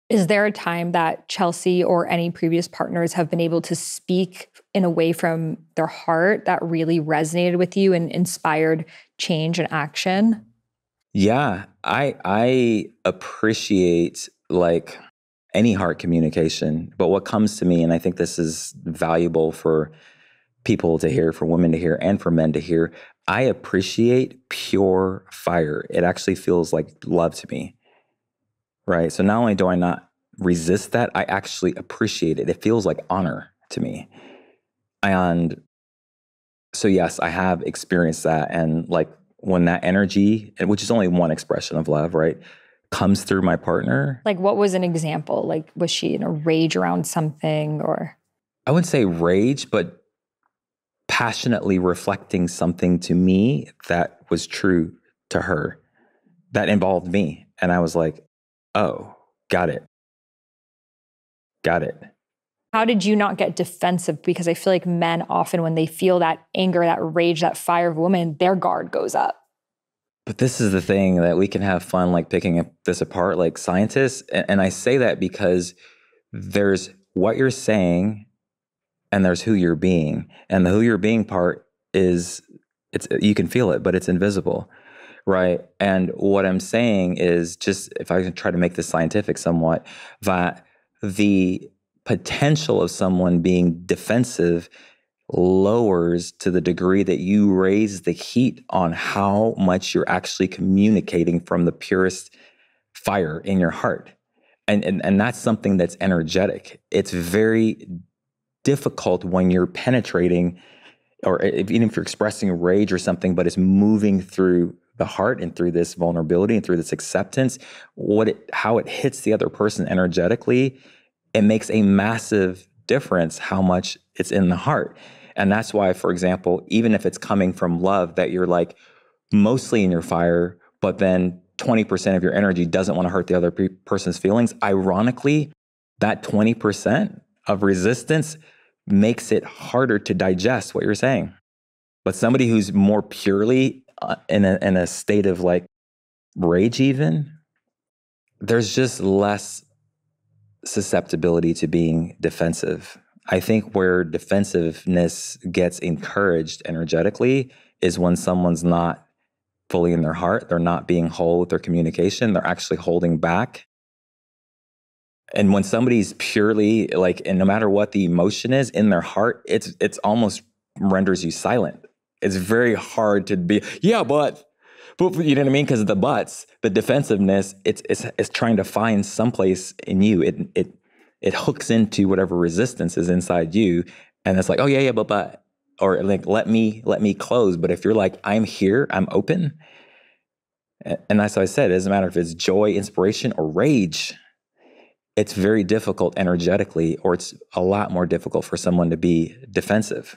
Is there a time that Chelsea or any previous partners have been able to speak in a way from their heart that really resonated with you and inspired change and action? Yeah, I appreciate like any heart communication, but what comes to me, and I think this is valuable for people to hear, for women to hear, and for men to hear, I appreciate pure fire. It actually feels like love to me, right? So not only do I not resist that, I actually appreciate it. It feels like honor to me. And so yes, I have experienced that. And like when that energy, which is only one expression of love, right, comes through my partner. Like, what was an example? Like, was she in a rage around something, or? I wouldn't say rage, but passionately reflecting something to me that was true to her, that involved me. And I was like, oh, got it. Got it. How did you not get defensive? Because I feel like men often, when they feel that anger, that rage, that fire of a woman, their guard goes up. But this is the thing that we can have fun, like picking this apart like scientists. And I say that because there's what you're saying and there's who you're being. And the who you're being part is, you can feel it, but it's invisible, right? And what I'm saying is, just if I can try to make this scientific somewhat, that the potential of someone being defensive lowers to the degree that you raise the heat on how much you're actually communicating from the purest fire in your heart. And that's something that's energetic. It's very difficult when you're penetrating, or even if you're expressing rage or something, but it's moving through the heart and through this vulnerability and through this acceptance, how it hits the other person energetically, it makes a massive difference how much it's in the heart. And that's why, for example, even if it's coming from love, that you're like mostly in your fire, but then 20% of your energy doesn't want to hurt the other person's feelings. Ironically, that 20% of resistance makes it harder to digest what you're saying. But somebody who's more purely in a state of like rage even, there's just less susceptibility to being defensive. I think where defensiveness gets encouraged energetically is when someone's not fully in their heart, they're not being whole with their communication, they're actually holding back. And when somebody's purely like, and no matter what the emotion is in their heart, it's almost renders you silent. It's very hard to be, yeah, but you know what I mean? Because of the buts, the defensiveness, it's trying to find someplace in you. It hooks into whatever resistance is inside you, and it's like, oh yeah, but, or like let me close. But if you're like, I'm here, I'm open, and that's what I said. It doesn't matter if it's joy, inspiration, or rage. It's very difficult energetically, or it's a lot more difficult for someone to be defensive.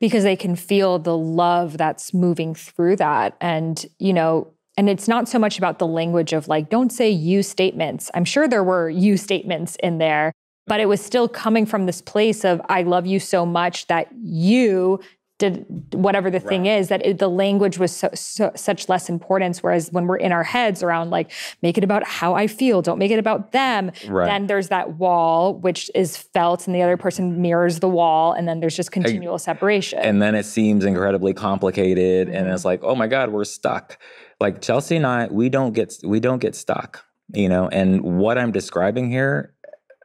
Because they can feel the love that's moving through that. And, and it's not so much about the language of like, don't say you statements. I'm sure there were you statements in there, but it was still coming from this place of, I love you so much that you did whatever the thing is, that the language was such less importance. Whereas when we're in our heads around like, make it about how I feel, don't make it about them. Then there's that wall, which is felt, and the other person mirrors the wall. And then there's just continual separation. And then it seems incredibly complicated. And it's like, oh my God, we're stuck. Like Chelsea and I, we don't get stuck, and what I'm describing here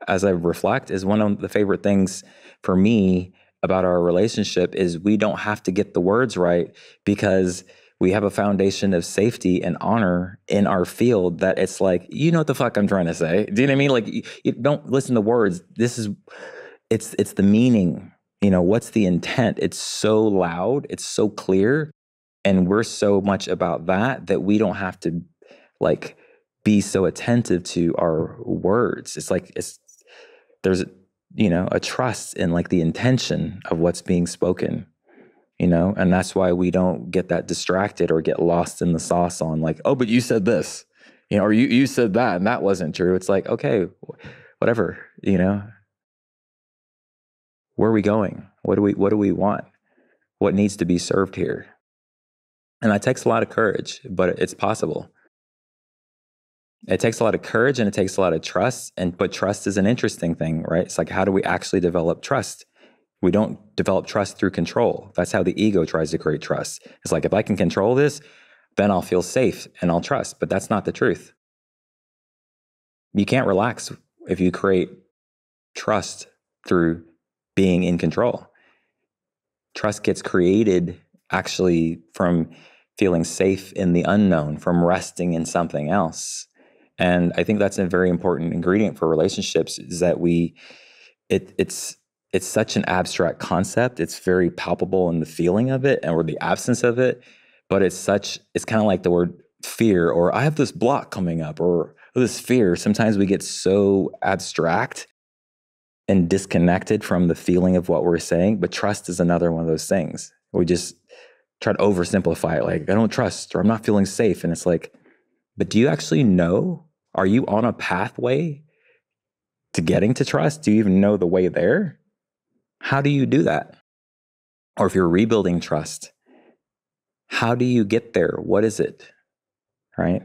as I reflect is one of the favorite things for me about our relationship is we don't have to get the words right, because we have a foundation of safety and honor in our field that it's like, you know what the fuck I'm trying to say? Do you know what I mean? Like, you don't listen to words. It's the meaning. What's the intent? It's so loud. It's so clear. And we're so much about that we don't have to like be so attentive to our words. It's like, there's, a trust in like the intention of what's being spoken. And that's why we don't get that distracted or get lost in the sauce on like, oh, but you said this, or you said that, and that wasn't true. It's like, okay, whatever, where are we going? What do we want? What needs to be served here? And that takes a lot of courage, but it's possible. It takes a lot of courage and it takes a lot of trust. But trust is an interesting thing, right? It's like, how do we actually develop trust? We don't develop trust through control. That's how the ego tries to create trust. It's like, if I can control this, then I'll feel safe and I'll trust. But that's not the truth. You can't relax if you create trust through being in control. Trust gets created actually from feeling safe in the unknown, from resting in something else. And I think that's a very important ingredient for relationships, is that it's such an abstract concept. It's very palpable in the feeling of it or the absence of it. But it's kind of like the word fear, or I have this block coming up, or this fear. Sometimes we get so abstract and disconnected from the feeling of what we're saying. But trust is another one of those things. We just try to oversimplify it. Like, I don't trust, or I'm not feeling safe. And it's like, but do you actually know? Are you on a pathway to getting to trust? Do you even know the way there? How do you do that? Or if you're rebuilding trust, how do you get there? What is it? Right?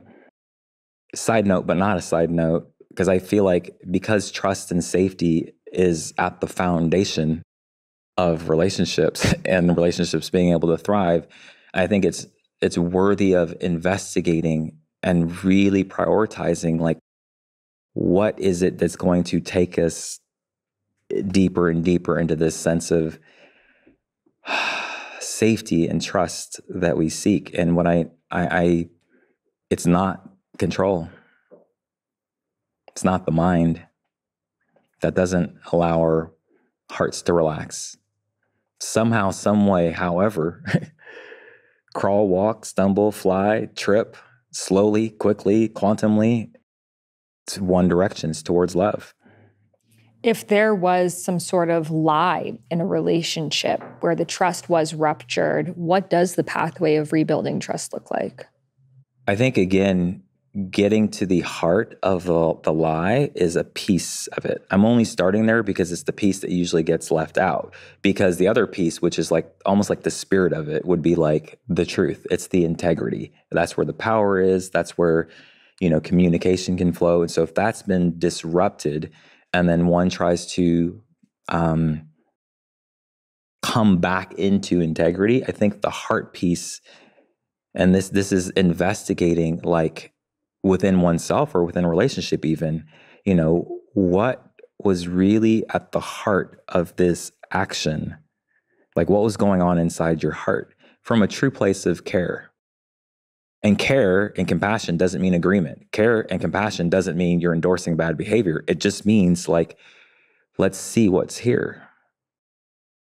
Side note, but not a side note, because I feel like because trust and safety is at the foundation of relationships and relationships being able to thrive, I think it's worthy of investigating and really prioritizing, like, what is it that's going to take us deeper and deeper into this sense of safety and trust that we seek. And when I it's not control. It's not the mind. That doesn't allow our hearts to relax. Somehow, some way, however, crawl, walk, stumble, fly, trip, slowly, quickly, quantumly, it's one direction, it's towards love. If there was some sort of lie in a relationship where the trust was ruptured, what does the pathway of rebuilding trust look like? I think, again, getting to the heart of the lie is a piece of it. I'm only starting there because it's the piece that usually gets left out. Because the other piece, which is like almost like the spirit of it, would be like the truth. It's the integrity. That's where the power is. That's where, communication can flow. And so if that's been disrupted, and then one tries to come back into integrity, I think the heart piece, and this is investigating, like, within oneself or within a relationship even, what was really at the heart of this action? Like, what was going on inside your heart from a true place of care? And care and compassion doesn't mean agreement. Care and compassion doesn't mean you're endorsing bad behavior. It just means, like, let's see what's here.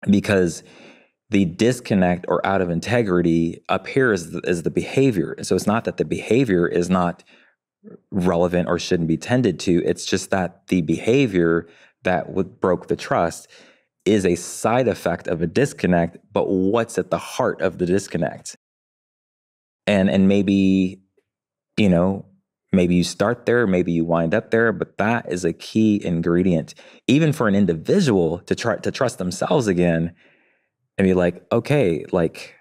Because the disconnect or out of integrity up here is the behavior. And so it's not that the behavior is not relevant or shouldn't be tended to. It's just that the behavior that broke the trust is a side effect of a disconnect, but what's at the heart of the disconnect? And maybe, maybe you start there, maybe you wind up there, but that is a key ingredient, even for an individual to try to trust themselves again and be like, okay, like,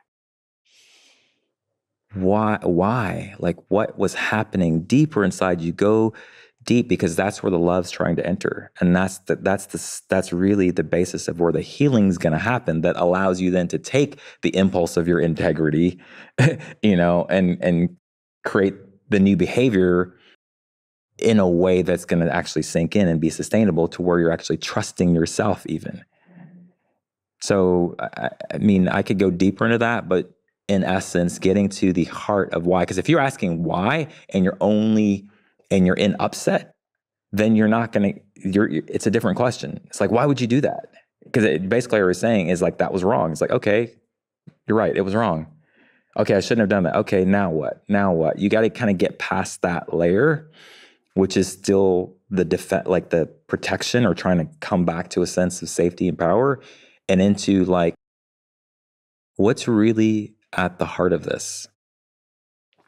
why? Like, what was happening deeper inside? You go deep because that's where the love's trying to enter. And that's really the basis of where the healing's going to happen, that allows you then to take the impulse of your integrity, and create the new behavior in a way that's going to actually sink in and be sustainable, to where you're actually trusting yourself even. So, I mean, I could go deeper into that, but in essence, getting to the heart of why. Because if you're asking why and you're in upset, then you're not going to, it's a different question. It's like, why would you do that? Because basically what we're saying is like, that was wrong. It's like, okay, you're right. It was wrong. Okay, I shouldn't have done that. Okay, now what? Now what? You got to kind of get past that layer, which is still the like the protection or trying to come back to a sense of safety and power, and into like, what's really at the heart of this?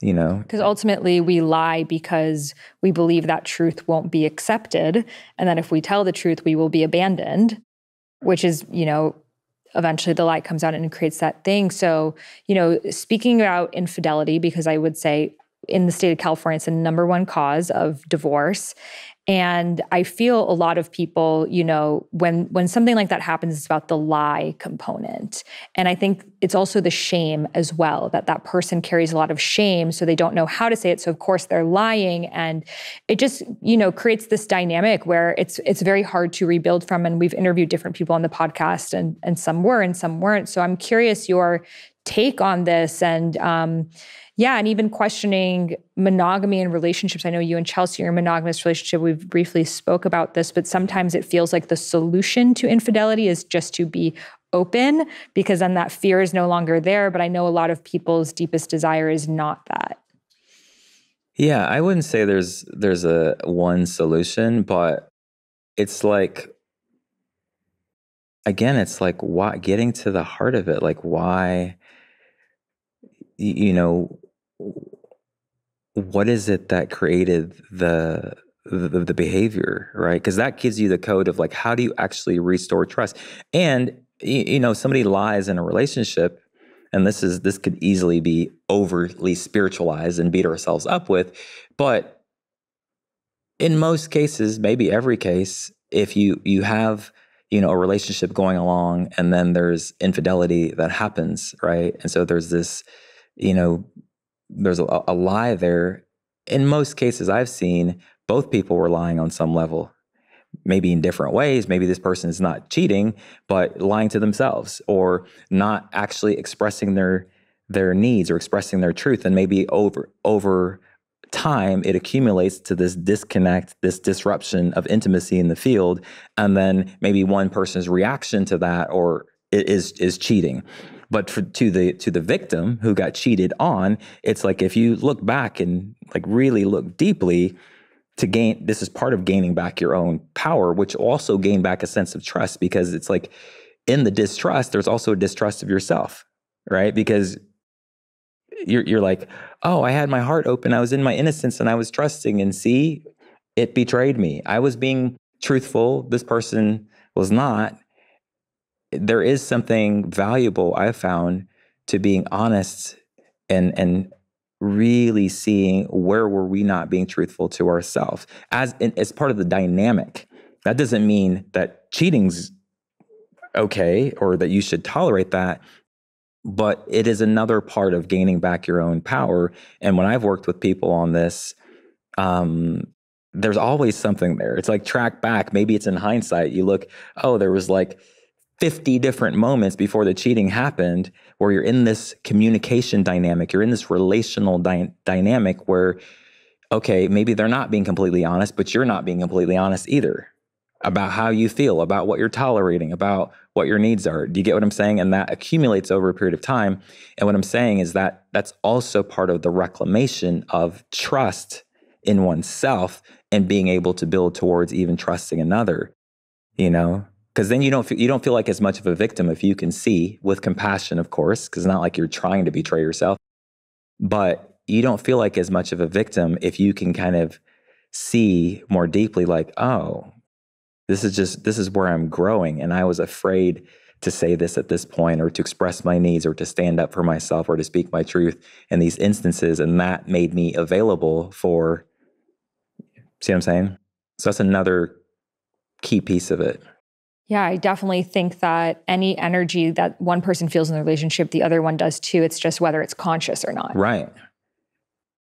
You know? Because ultimately we lie because we believe that truth won't be accepted. And that if we tell the truth, we will be abandoned, which is, eventually the lie comes out and creates that thing. So, speaking about infidelity, because I would say in the state of California, it's the number one cause of divorce. And I feel a lot of people, when something like that happens, it's about the lie component. And I think it's also the shame as well, that person carries a lot of shame, so they don't know how to say it. So of course they're lying. And it just, creates this dynamic where it's very hard to rebuild from. And we've interviewed different people on the podcast, and some were and some weren't. So I'm curious your take on this, and and even questioning monogamy and relationships. I know you and Chelsea are in a monogamous relationship. We've briefly spoke about this, but sometimes it feels like the solution to infidelity is just to be open, because then that fear is no longer there. But I know a lot of people's deepest desire is not that. Yeah, I wouldn't say there's a one solution, but it's like, again, it's like, why, getting to the heart of it, like why, what is it that created the behavior, right? Because that gives you the code of like, how do you actually restore trust? And somebody lies in a relationship, and this could easily be overly spiritualized and beat ourselves up with, but in most cases, maybe every case, if you have a relationship going along and then there's infidelity that happens, right? And so there's this, there's a lie there. In most cases I've seen, both people were lying on some level, maybe in different ways. Maybe this person is not cheating, but lying to themselves, or not actually expressing their needs or expressing their truth. And maybe over time, it accumulates to this disconnect, this disruption of intimacy in the field. And then maybe one person's reaction to that or is cheating. But to the victim who got cheated on, it's like, if you look back and like really look deeply, this is part of gaining back your own power, which also gain back a sense of trust, because it's like, in the distrust, there's also a distrust of yourself, right? Because you're like, oh, I had my heart open, I was in my innocence, and I was trusting, and see, it betrayed me. I was being truthful, this person was not. There is something valuable, I've found, to being honest and really seeing where were we not being truthful to ourselves as part of the dynamic. That doesn't mean that cheating's okay or that you should tolerate that, but it is another part of gaining back your own power. And when I've worked with people on this, there's always something there. It's like, track back. Maybe it's in hindsight. You look, oh, there was like 50 different moments before the cheating happened where you're in this communication dynamic. You're in this relational dynamic where, okay, maybe they're not being completely honest, but you're not being completely honest either about how you feel, about what you're tolerating, about what your needs are. Do you get what I'm saying? And that accumulates over a period of time. And what I'm saying is that that's also part of the reclamation of trust in oneself and being able to build towards even trusting another, because then you don't feel like as much of a victim if you can see, with compassion, of course, because it's not like you're trying to betray yourself, but you don't feel like as much of a victim if you can kind of see more deeply, like, oh, this is where I'm growing, and I was afraid to say this at this point, or to express my needs, or to stand up for myself, or to speak my truth in these instances, and that made me available for, see what I'm saying? So that's another key piece of it. Yeah, I definitely think that any energy that one person feels in the relationship, the other one does too. It's just whether it's conscious or not. Right.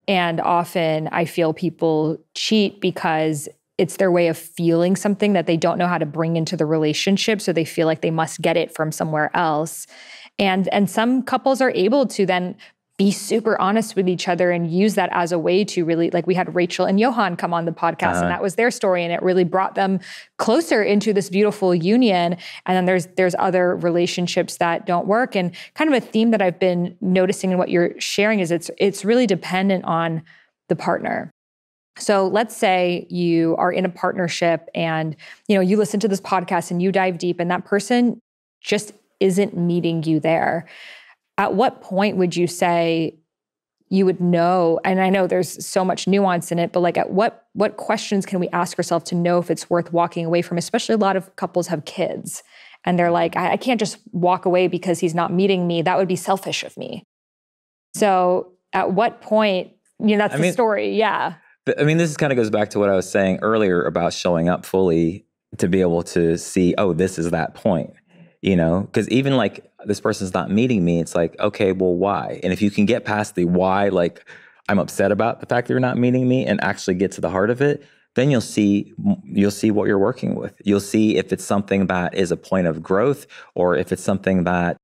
And often I feel people cheat because it's their way of feeling something that they don't know how to bring into the relationship. So they feel like they must get it from somewhere else. And some couples are able to then be super honest with each other and use that as a way to really, like we had Rachel and Johan come on the podcast and that was their story, and it really brought them closer into this beautiful union. And then there's other relationships that don't work. And kind of a theme that I've been noticing in what you're sharing is it's really dependent on the partner. So let's say you are in a partnership and, you listen to this podcast and you dive deep and that person just isn't meeting you there. At what point would you say you would know? And I know there's so much nuance in it, but like at what questions can we ask ourselves to know if it's worth walking away from? Especially a lot of couples have kids and they're like, I can't just walk away because he's not meeting me. That would be selfish of me. So at what point, that's the story. Yeah. This kind of goes back to what I was saying earlier about showing up fully to be able to see, oh, this is that point. Because even like this person's not meeting me, it's like, okay, well, why? And if you can get past the why, like I'm upset about the fact that you're not meeting me and actually get to the heart of it, then you'll see what you're working with. You'll see if it's something that is a point of growth or if it's something that,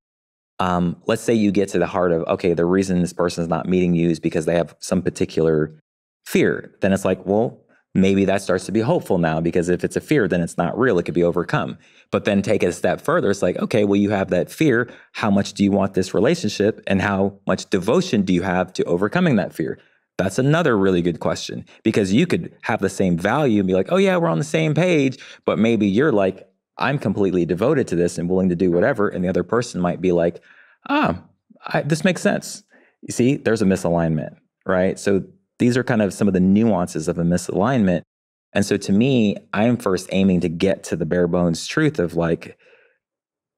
let's say you get to the heart of, okay, the reason this person's not meeting you is because they have some particular fear. Then it's like, well, maybe that starts to be hopeful now, because if it's a fear, then it's not real. It could be overcome. But then take it a step further. It's like, okay, well, you have that fear. How much do you want this relationship? And how much devotion do you have to overcoming that fear? That's another really good question, because you could have the same value and be like, oh yeah, we're on the same page. But maybe you're like, I'm completely devoted to this and willing to do whatever. And the other person might be like, this makes sense. You see, there's a misalignment, right? So these are kind of some of the nuances of a misalignment. And so to me, I'm first aiming to get to the bare bones truth of like,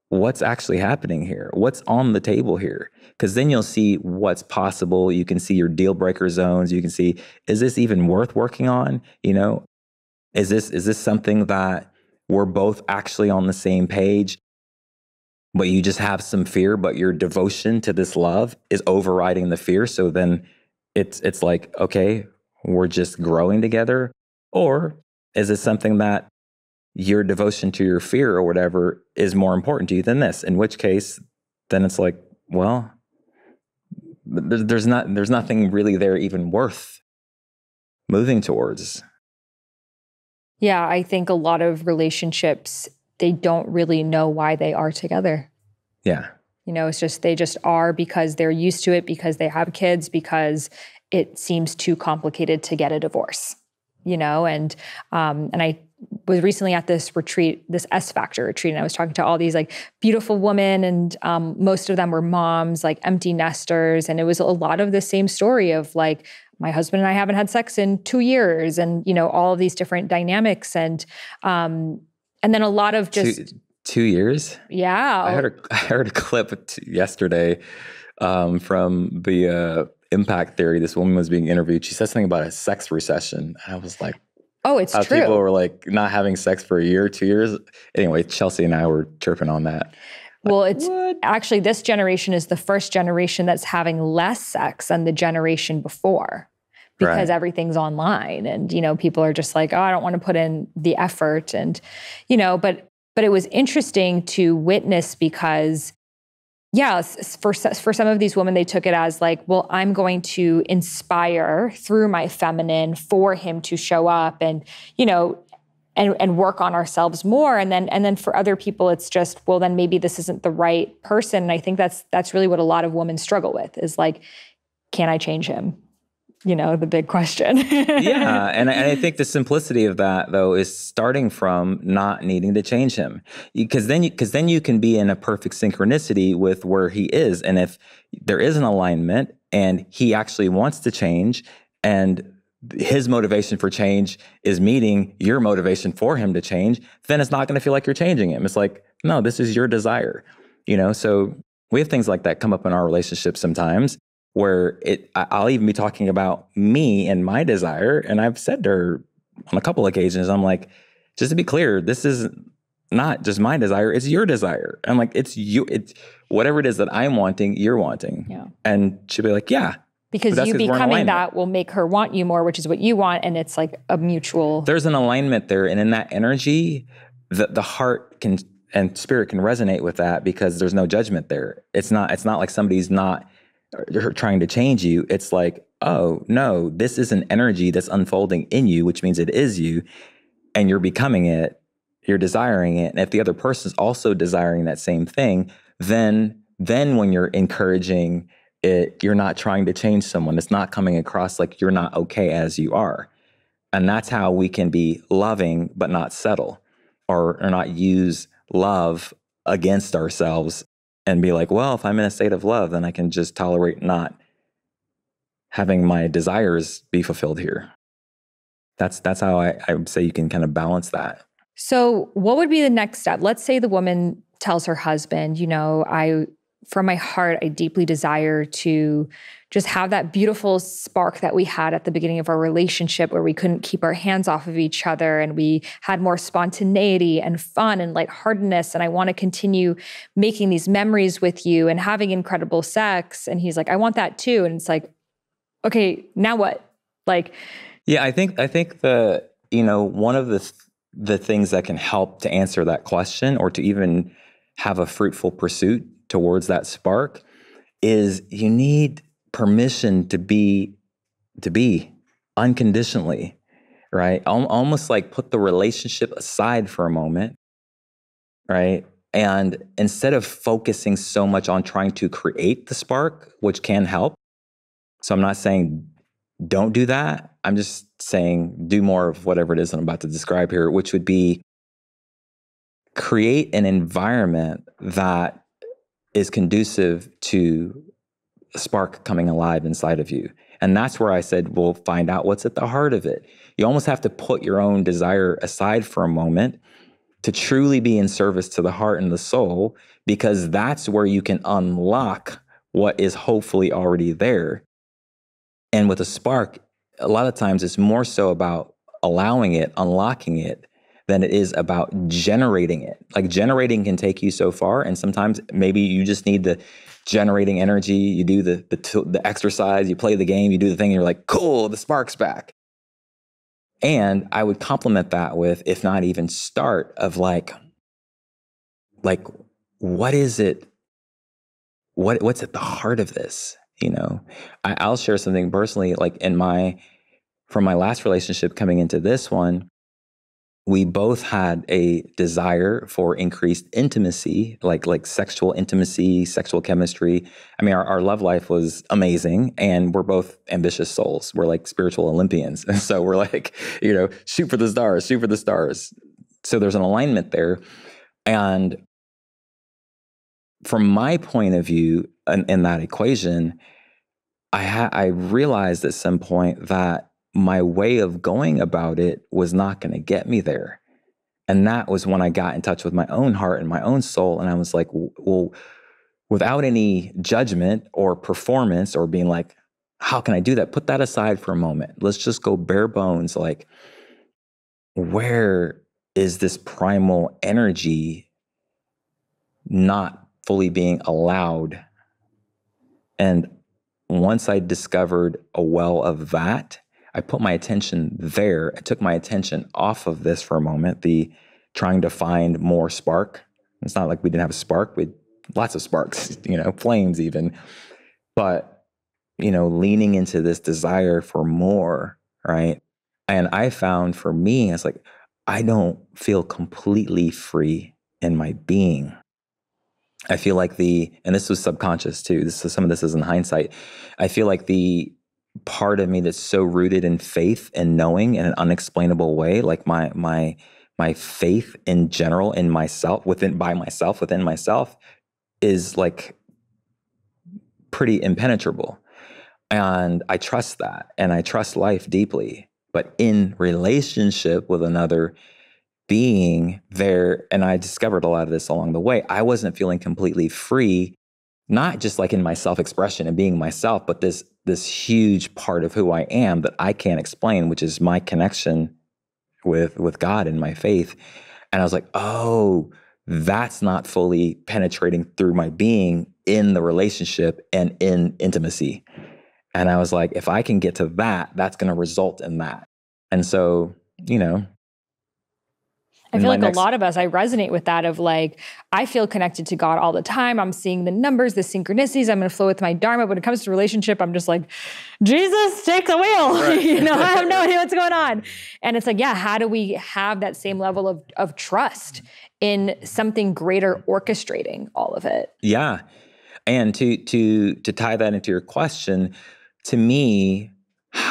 what's actually happening here? What's on the table here? Because then you'll see what's possible. You can see your deal breaker zones. You can see, is this even worth working on? Is this something that we're both actually on the same page, but you just have some fear, but your devotion to this love is overriding the fear. So then it's like, okay, we're just growing together. Or is it something that your devotion to your fear or whatever is more important to you than this? In which case, then it's like, well, there's nothing really there even worth moving towards. Yeah, I think a lot of relationships, they don't really know why they are together. Yeah. It's just, they just are because they're used to it, because they have kids, because it seems too complicated to get a divorce, and I was recently at this retreat, this S Factor retreat, and I was talking to all these like beautiful women, and most of them were moms, like empty nesters. And it was a lot of the same story of like, my husband and I haven't had sex in 2 years, and, all of these different dynamics. And then a lot of just 2 years. Yeah. I heard a clip yesterday from the Impact Theory. This woman was being interviewed. She said something about a sex recession. And I was like, oh, it's true. People were like not having sex for a year, 2 years. Anyway, Chelsea and I were chirping on that. Well, it's actually, this generation is the first generation that's having less sex than the generation before, because everything's online, and, people are just like, oh, I don't want to put in the effort. And, but it was interesting to witness, because for some of these women, they took it as like, well, I'm going to inspire through my feminine for him to show up and, and work on ourselves more. And then for other people, it's just, well, then maybe this isn't the right person. And I think that's really what a lot of women struggle with, is like, can I change him? The big question. Yeah. And I think the simplicity of that, though, is starting from not needing to change him. Because then you can be in a perfect synchronicity with where he is. And if there is an alignment and he actually wants to change, and his motivation for change is meeting your motivation for him to change, then it's not going to feel like you're changing him. It's like, no, this is your desire. So we have things like that come up in our relationship sometimes, where I'll even be talking about me and my desire. And I've said to her on a couple occasions, I'm like, just to be clear, this is not just my desire, it's your desire. I'm like, it's whatever it is that I'm wanting, you're wanting. Yeah. And she'll be like, yeah. Because you becoming that will make her want you more, which is what you want. And it's like a mutual. There's an alignment there. And in that energy, the heart can And spirit can resonate with that because there's no judgment there. It's not like somebody's not trying to change you. It's like, oh no, this is an energy that's unfolding in you, which means it is you, and you're becoming it, you're desiring it. And if the other person's also desiring that same thing, then when you're encouraging it, you're not trying to change someone. It's not coming across like you're not okay as you are. And that's how we can be loving but not settle, or not use love against ourselves and be like, well, if I'm in a state of love, then I can just tolerate not having my desires be fulfilled here. That's how I would say you can kind of balance that. So what would be the next step? Let's say the woman tells her husband, from my heart, I deeply desire to just have that beautiful spark that we had at the beginning of our relationship where we couldn't keep our hands off of each other and we had more spontaneity and fun and lightheartedness. And I want to continue making these memories with you and having incredible sex. And he's like, I want that too. And it's like, okay, now what? Yeah, I think one of the things that can help to answer that question or to even have a fruitful pursuit towards that spark is you need permission to be unconditionally, right? Almost like put the relationship aside for a moment, right? And instead of focusing so much on trying to create the spark, which can help. So I'm not saying don't do that. I'm just saying do more of whatever it is I'm about to describe here, which would be create an environment that is conducive to a spark coming alive inside of you. And that's where I said, we'll find out what's at the heart of it. You almost have to put your own desire aside for a moment to truly be in service to the heart and the soul, because that's where you can unlock what is hopefully already there. And with a spark, a lot of times it's more so about allowing it, unlocking it, than it is about generating it. Like generating can take you so far, and sometimes maybe you just need the generating energy. You do the exercise, you play the game, you do the thing, and you're like, cool, the spark's back. And I would complement that with, if not even start, of like what is it? What's at the heart of this? I'll share something personally, like from my last relationship coming into this one. We both had a desire for increased intimacy, like sexual intimacy, sexual chemistry. I mean, our love life was amazing, and we're both ambitious souls. We're like spiritual Olympians. And so we're like, shoot for the stars, shoot for the stars. So there's an alignment there. And from my point of view in that equation, I realized at some point that my way of going about it was not going to get me there. And that was when I got in touch with my own heart and my own soul. And I was like, well, without any judgment or performance or being like, how can I do that? Put that aside for a moment. Let's just go bare bones. Like, where is this primal energy not fully being allowed? And once I discovered a well of that, I put my attention there. I took my attention off of this for a moment, the trying to find more spark. It's not like we didn't have a spark. We had lots of sparks, flames even. But, leaning into this desire for more, right? And I found for me, it's like, I don't feel completely free in my being. I feel like and this was subconscious too, some of this is in hindsight. I feel like the part of me that's so rooted in faith and knowing in an unexplainable way, like my faith in general in myself, within myself, is like pretty impenetrable. And I trust that, and I trust life deeply. But in relationship with another being there, and I discovered a lot of this along the way, I wasn't feeling completely free, not just like in my self-expression and being myself, but this huge part of who I am that I can't explain, which is my connection with God and my faith. And I was like, oh, that's not fully penetrating through my being in the relationship and in intimacy. And I was like, if I can get to that, that's going to result in that. And so, I feel like a lot of us, I resonate with that of like, I feel connected to God all the time. I'm seeing the numbers, the synchronicities. I'm going to flow with my dharma. When it comes to relationship, I'm just like, Jesus, take the wheel. Right. I have no idea what's going on. And it's like, yeah, how do we have that same level of trust in something greater orchestrating all of it? Yeah. And to tie that into your question, to me,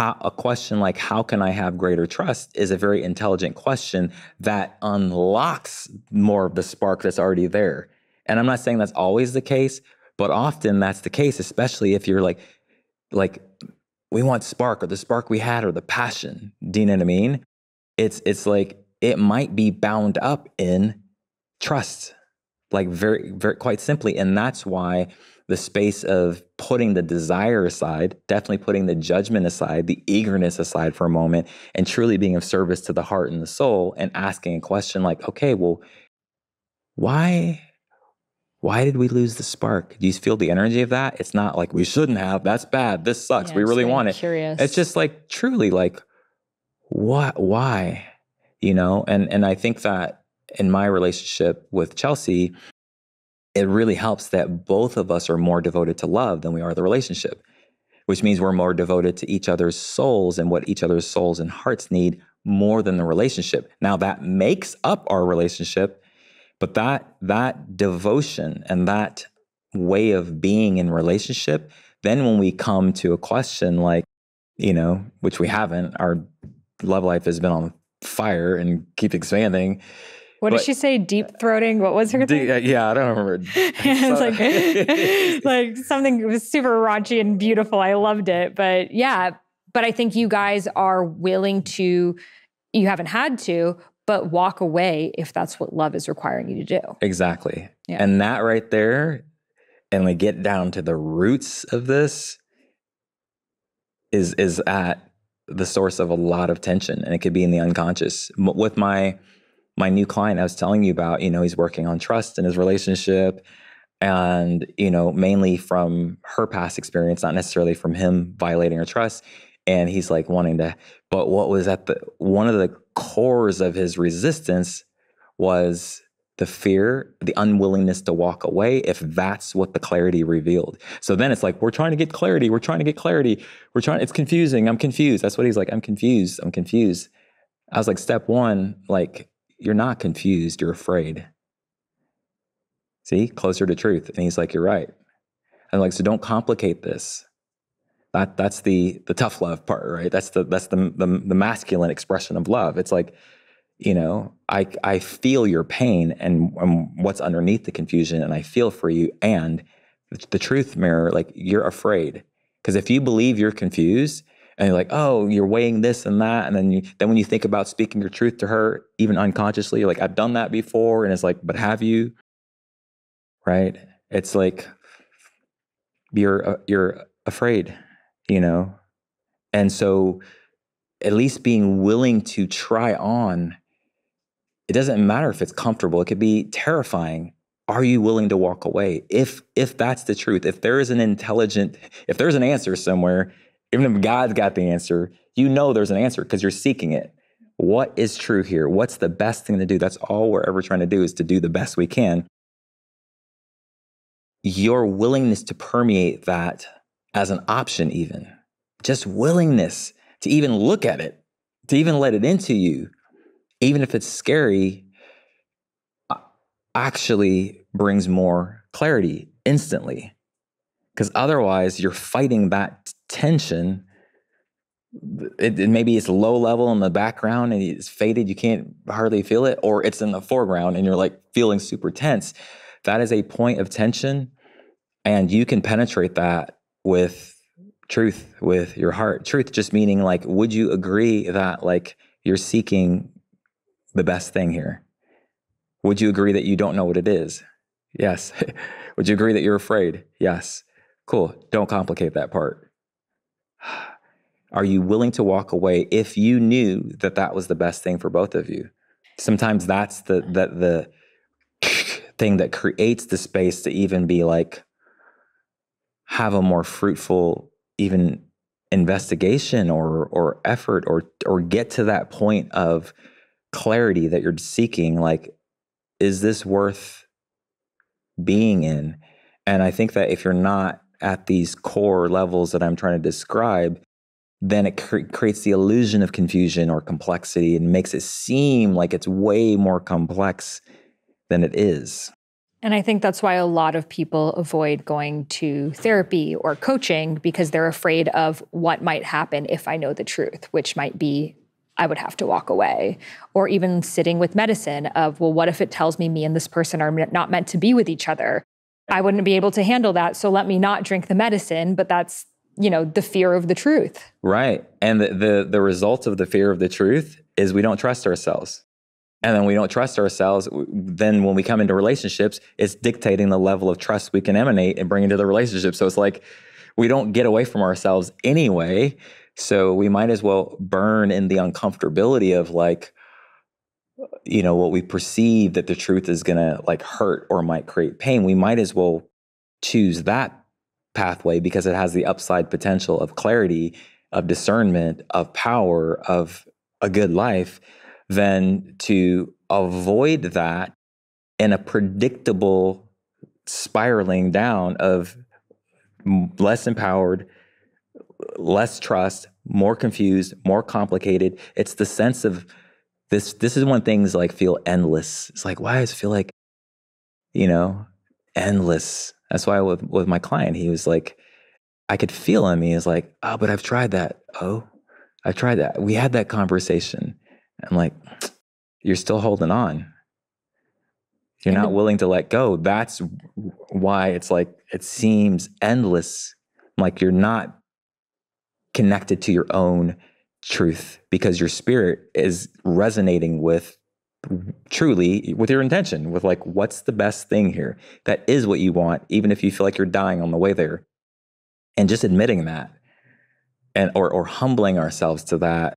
a question like, how can I have greater trust, is a very intelligent question that unlocks more of the spark that's already there. And I'm not saying that's always the case, but often that's the case, especially if you're like we want spark, or the spark we had, or the passion. Do you know what I mean? It's like, it might be bound up in trust, like very, very quite simply. And that's why the space of putting the desire aside, definitely putting the judgment aside, the eagerness aside for a moment, and truly being of service to the heart and the soul, and asking a question like, okay, well, why did we lose the spark? Do you feel the energy of that? It's not like we shouldn't have, that's bad, this sucks, we really want it. Curious. It's just like, truly like, why? And I think that in my relationship with Chelsea, it really helps that both of us are more devoted to love than we are the relationship, which means we're more devoted to each other's souls and what each other's souls and hearts need more than the relationship. Now that makes up our relationship, but that devotion and that way of being in relationship, then when we come to a question like, which we haven't, our love life has been on fire and keep expanding. What did she say? Deep throating? What was her thing? Yeah, I don't remember. It's like something that was super raunchy and beautiful. I loved it. But yeah, but I think you guys are willing to, you haven't had to, but walk away if that's what love is requiring you to do. Exactly. Yeah. And that right there, and we get down to the roots of this, is at the source of a lot of tension. And it could be in the unconscious. With my new client I was telling you about, he's working on trust in his relationship, and, mainly from her past experience, not necessarily from him violating her trust. And he's like wanting to, but what was at one of the cores of his resistance was the fear, the unwillingness to walk away, if that's what the clarity revealed. So then it's like, we're trying to get clarity. It's confusing. I'm confused. That's what he's like. I'm confused. I was like, step one, like, you're not confused, you're afraid. See, closer to truth. And he's like, you're right. I'm like, so don't complicate this. That's the tough love part, right? That's the masculine expression of love. It's like, I feel your pain and what's underneath the confusion, and I feel for you. And the truth mirror, like, you're afraid. Because if you believe you're confused, and you're like, oh, you're weighing this and that. And then when you think about speaking your truth to her, even unconsciously, you're like, I've done that before. And it's like, but have you? Right? It's like, you're afraid, And so at least being willing to try on, it doesn't matter if it's comfortable. It could be terrifying. Are you willing to walk away? If that's the truth, if there's an answer somewhere, even if God's got the answer, there's an answer because you're seeking it. What is true here? What's the best thing to do? That's all we're ever trying to do, is to do the best we can. Your willingness to permeate that as an option, even just willingness to even look at it, to even let it into you, even if it's scary, actually brings more clarity instantly. Because otherwise you're fighting that tension. Maybe it's low level in the background and it's faded, you can't hardly feel it, or it's in the foreground and you're like feeling super tense. That is a point of tension, and you can penetrate that with truth, with your heart. Truth just meaning, like, would you agree that, like, you're seeking the best thing here? Would you agree that you don't know what it is? Yes. Would you agree that you're afraid? Yes. Cool. Don't complicate that part. Are you willing to walk away if you knew that was the best thing for both of you? Sometimes that's the thing that creates the space to even be like, have a more fruitful even investigation or effort or get to that point of clarity that you're seeking. Like, is this worth being in? And I think that if you're not at these core levels that I'm trying to describe, then it creates the illusion of confusion or complexity and makes it seem like it's way more complex than it is. And I think that's why a lot of people avoid going to therapy or coaching, because they're afraid of what might happen if I know the truth, which might be I would have to walk away. Or even sitting with medicine of, well, what if it tells me and this person are not meant to be with each other? I wouldn't be able to handle that, so let me not drink the medicine. But that's, the fear of the truth. Right. And the result of the fear of the truth is we don't trust ourselves. And then we don't trust ourselves. Then when we come into relationships, it's dictating the level of trust we can emanate and bring into the relationship. So it's like we don't get away from ourselves anyway. So we might as well burn in the uncomfortability of like, what we perceive that the truth is going to like hurt or might create pain. We might as well choose that pathway because it has the upside potential of clarity, of discernment, of power, of a good life, than to avoid that in a predictable spiraling down of less empowered, less trust, more confused, more complicated. It's the sense of this is when things like feel endless. It's like, why does it feel like, endless? That's why with my client, he was like, I could feel him. He was like, oh, but I've tried that. Oh, I've tried that. We had that conversation. I'm like, you're still holding on. You're not willing to let go. That's why it's like, it seems endless. Like you're not connected to your own truth because your spirit is resonating with truly with your intention, with like, what's the best thing here? That is what you want, even if you feel like you're dying on the way there. And just admitting that and or humbling ourselves to that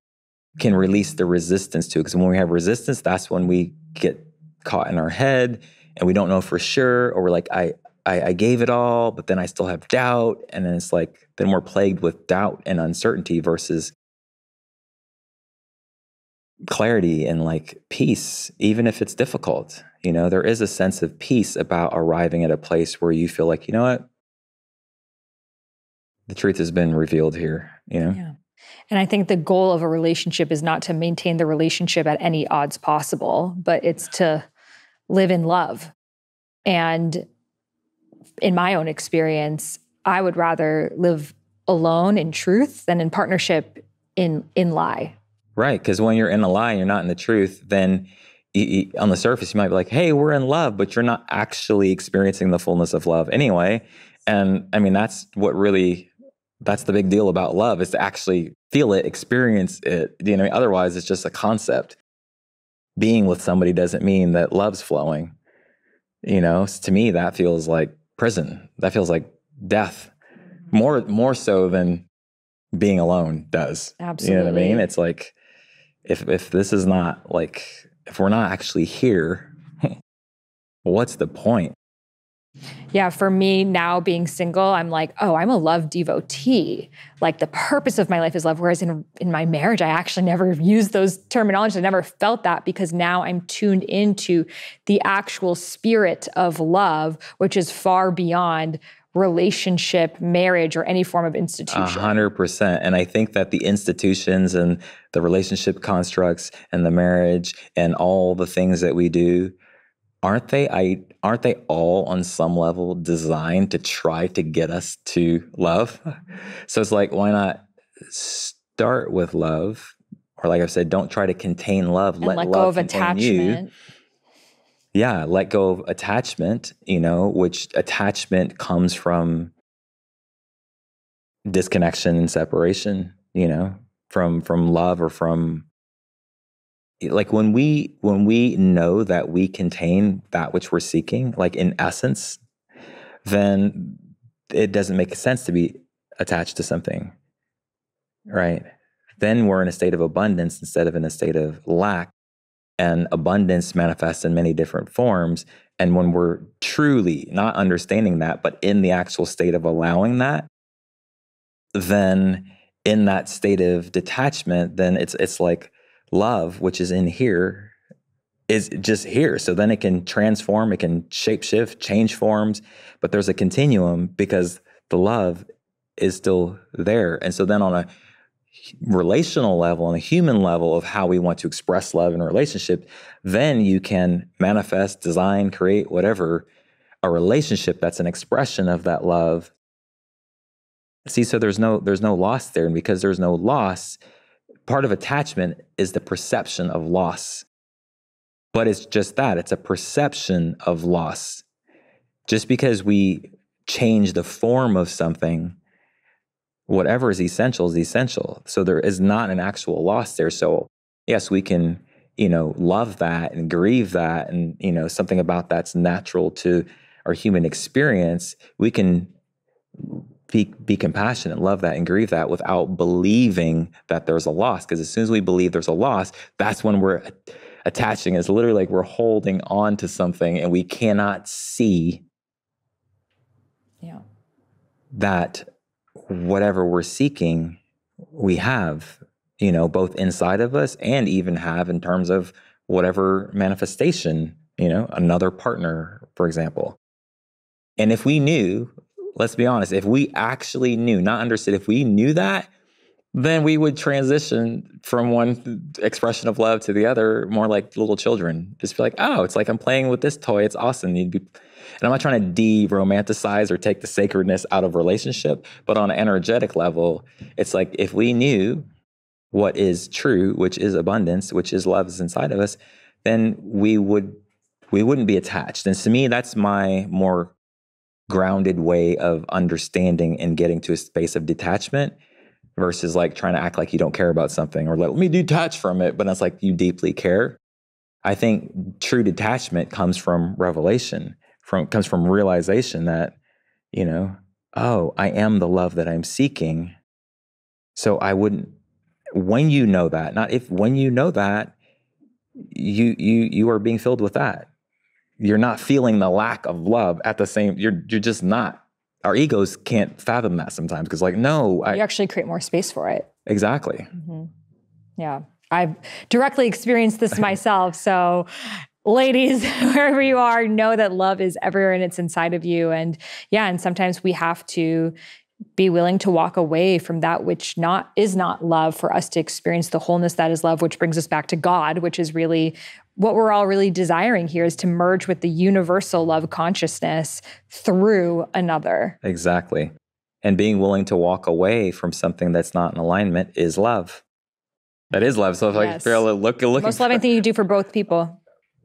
can release the resistance to it. Because when we have resistance, that's when we get caught in our head and we don't know for sure, or we're like, I gave it all, but then I still have doubt. And then it's like, then we're plagued with doubt and uncertainty versus clarity and like peace, even if it's difficult. There is a sense of peace about arriving at a place where you feel like, you know what? The truth has been revealed here, Yeah. And I think the goal of a relationship is not to maintain the relationship at any odds possible, but it's to live in love. And in my own experience, I would rather live alone in truth than in partnership in lie. Right. Because when you're in a lie, you're not in the truth, then on the surface, you might be like, hey, we're in love, but you're not actually experiencing the fullness of love anyway. And I mean, that's the big deal about love, is to actually feel it, experience it. Otherwise it's just a concept. Being with somebody doesn't mean that love's flowing. To me, that feels like prison. That feels like death. More so than being alone does. Absolutely. You know what I mean? It's like, if this is not like, if we're not actually here, what's the point? Yeah, for me now being single, I'm like, oh, I'm a love devotee. Like the purpose of my life is love. Whereas in my marriage, I actually never used those terminologies. I never felt that because now I'm tuned into the actual spirit of love, which is far beyond relationship, marriage, or any form of institution. 100%. And I think that the institutions and the relationship constructs and the marriage and all the things that we do, aren't they all on some level designed to try to get us to love? So it's like, why not start with love? Or like I said, don't try to contain love. And let go of attachment. Yeah, let go of attachment, which attachment comes from disconnection and separation, from love, or from, like when we know that we contain that which we're seeking, like in essence, then it doesn't make sense to be attached to something, right? Then we're in a state of abundance instead of in a state of lack. And abundance manifests in many different forms. And when we're truly not understanding that, but in the actual state of allowing that, then in that state of detachment, then it's like love, which is in here, is just here. So then it can transform, it can shapeshift, change forms, but there's a continuum because the love is still there. And so then on a relational level, on a human level of how we want to express love in a relationship, then you can manifest, design, create, whatever, a relationship that's an expression of that love. See, so there's no loss there. And because there's no loss, part of attachment is the perception of loss. But it's just that, it's a perception of loss. Just because we change the form of something, whatever is essential. So there is not an actual loss there. So yes, we can, love that and grieve that. And, something about that's natural to our human experience. We can be compassionate, love that and grieve that without believing that there's a loss. Because as soon as we believe there's a loss, that's when we're attaching. It's literally like we're holding on to something and we cannot see that whatever we're seeking, we have, both inside of us and even have in terms of whatever manifestation, another partner, for example. And if we knew, let's be honest, if we actually knew, not understood, if we knew that, then we would transition from one expression of love to the other, more like little children. Just be like, oh, it's like I'm playing with this toy. It's awesome. And I'm not trying to de-romanticize or take the sacredness out of relationship, but on an energetic level, it's like if we knew what is true, which is abundance, which is love is inside of us, then we wouldn't be attached. And to me, that's my more grounded way of understanding and getting to a space of detachment versus like trying to act like you don't care about something or let me detach from it. But it's like you deeply care. I think true detachment comes from revelation, comes from realization that, oh, I am the love that I'm seeking. So I wouldn't, when you know that, not if, when you know that, you are being filled with that. You're not feeling the lack of love at the same, you're just not. Our egos can't fathom that sometimes because you actually create more space for it. Exactly. Mm-hmm. Yeah. I've directly experienced this myself. So ladies, wherever you are, know that love is everywhere and it's inside of you. And sometimes we have to be willing to walk away from that which is not love for us to experience the wholeness that is love, which brings us back to God, which is really what we're all really desiring here, is to merge with the universal love consciousness through another. Exactly. And being willing to walk away from something that's not in alignment is love. That is love. So if Yes. look, most loving thing you do for both people.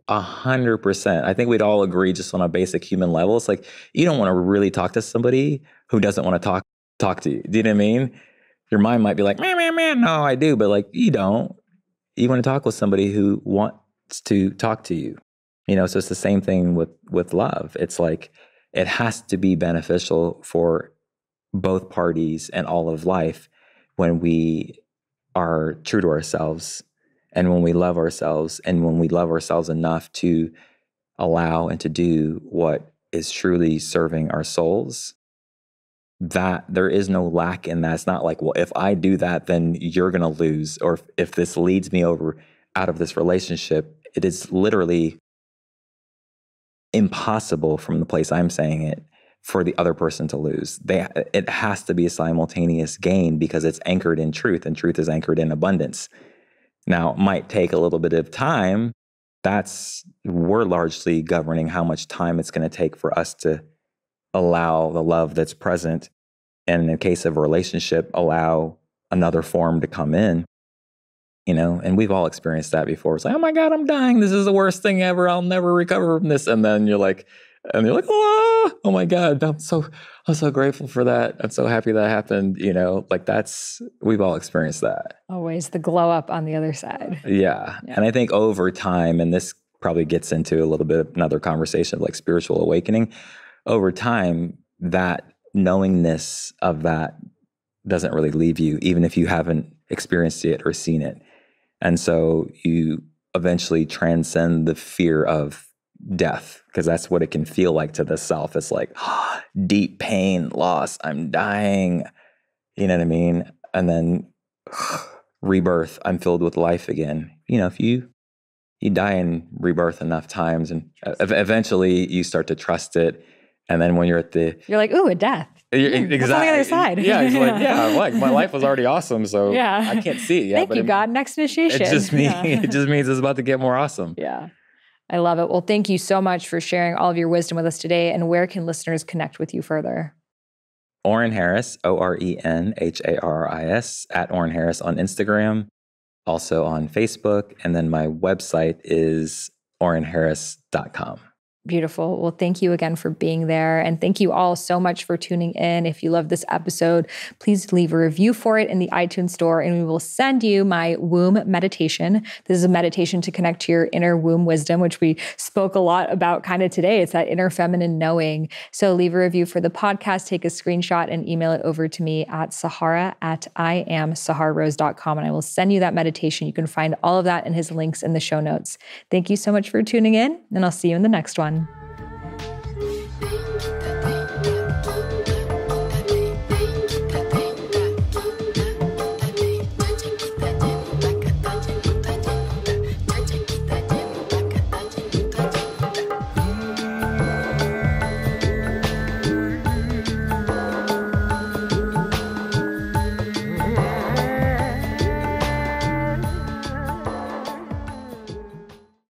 100%. I think we'd all agree just on a basic human level. It's like, you don't want to really talk to somebody who doesn't want to talk to you. Do you know what I mean? Your mind might be like, man, no, I do. But like, you don't. You want to talk with somebody who wants to talk to you. So it's the same thing with love. It's like, it has to be beneficial for both parties and all of life when we are true to ourselves and when we love ourselves and when we love ourselves enough to allow and to do what is truly serving our souls. That there is no lack in that. It's not like, well, if I do that, then you're going to lose. Or if this leads me out of this relationship, it is literally impossible from the place I'm saying it for the other person to lose. It has to be a simultaneous gain because it's anchored in truth, and truth is anchored in abundance. Now, it might take a little bit of time. We're largely governing how much time it's going to take for us to allow the love that's present. And in the case of a relationship, allow another form to come in, and we've all experienced that before. It's like, oh my God, I'm dying. This is the worst thing ever. I'll never recover from this. And then you're like, oh my God, I'm so grateful for that. I'm so happy that happened. We've all experienced that. Always the glow up on the other side. Yeah. And I think over time, and this probably gets into a little bit of another conversation of like spiritual awakening, over time, that knowingness of that doesn't really leave you, even if you haven't experienced it or seen it. And so you eventually transcend the fear of death, because that's what it can feel like to the self. It's like deep pain, loss, I'm dying, you know what I mean? And then rebirth, I'm filled with life again. If you you die in rebirth enough times, and eventually you start to trust it. And then when you're like, ooh, a death. Exactly. What's on the other side? Yeah, it's like, like my life was already awesome, so I can't see it yet. Thank you, God. Next initiation. It just means it's about to get more awesome. Yeah. I love it. Well, thank you so much for sharing all of your wisdom with us today. And where can listeners connect with you further? Oren Harris, OrenHarris, at Oren Harris on Instagram, also on Facebook. And then my website is orenharris.com. Beautiful. Well, thank you again for being there. And thank you all so much for tuning in. If you love this episode, please leave a review for it in the iTunes store, and we will send you my womb meditation. This is a meditation to connect to your inner womb wisdom, which we spoke a lot about kind of today. It's that inner feminine knowing. So leave a review for the podcast, take a screenshot and email it over to me at sahara@iamsahararose.com. And I will send you that meditation. You can find all of that and his links in the show notes. Thank you so much for tuning in, and I'll see you in the next one.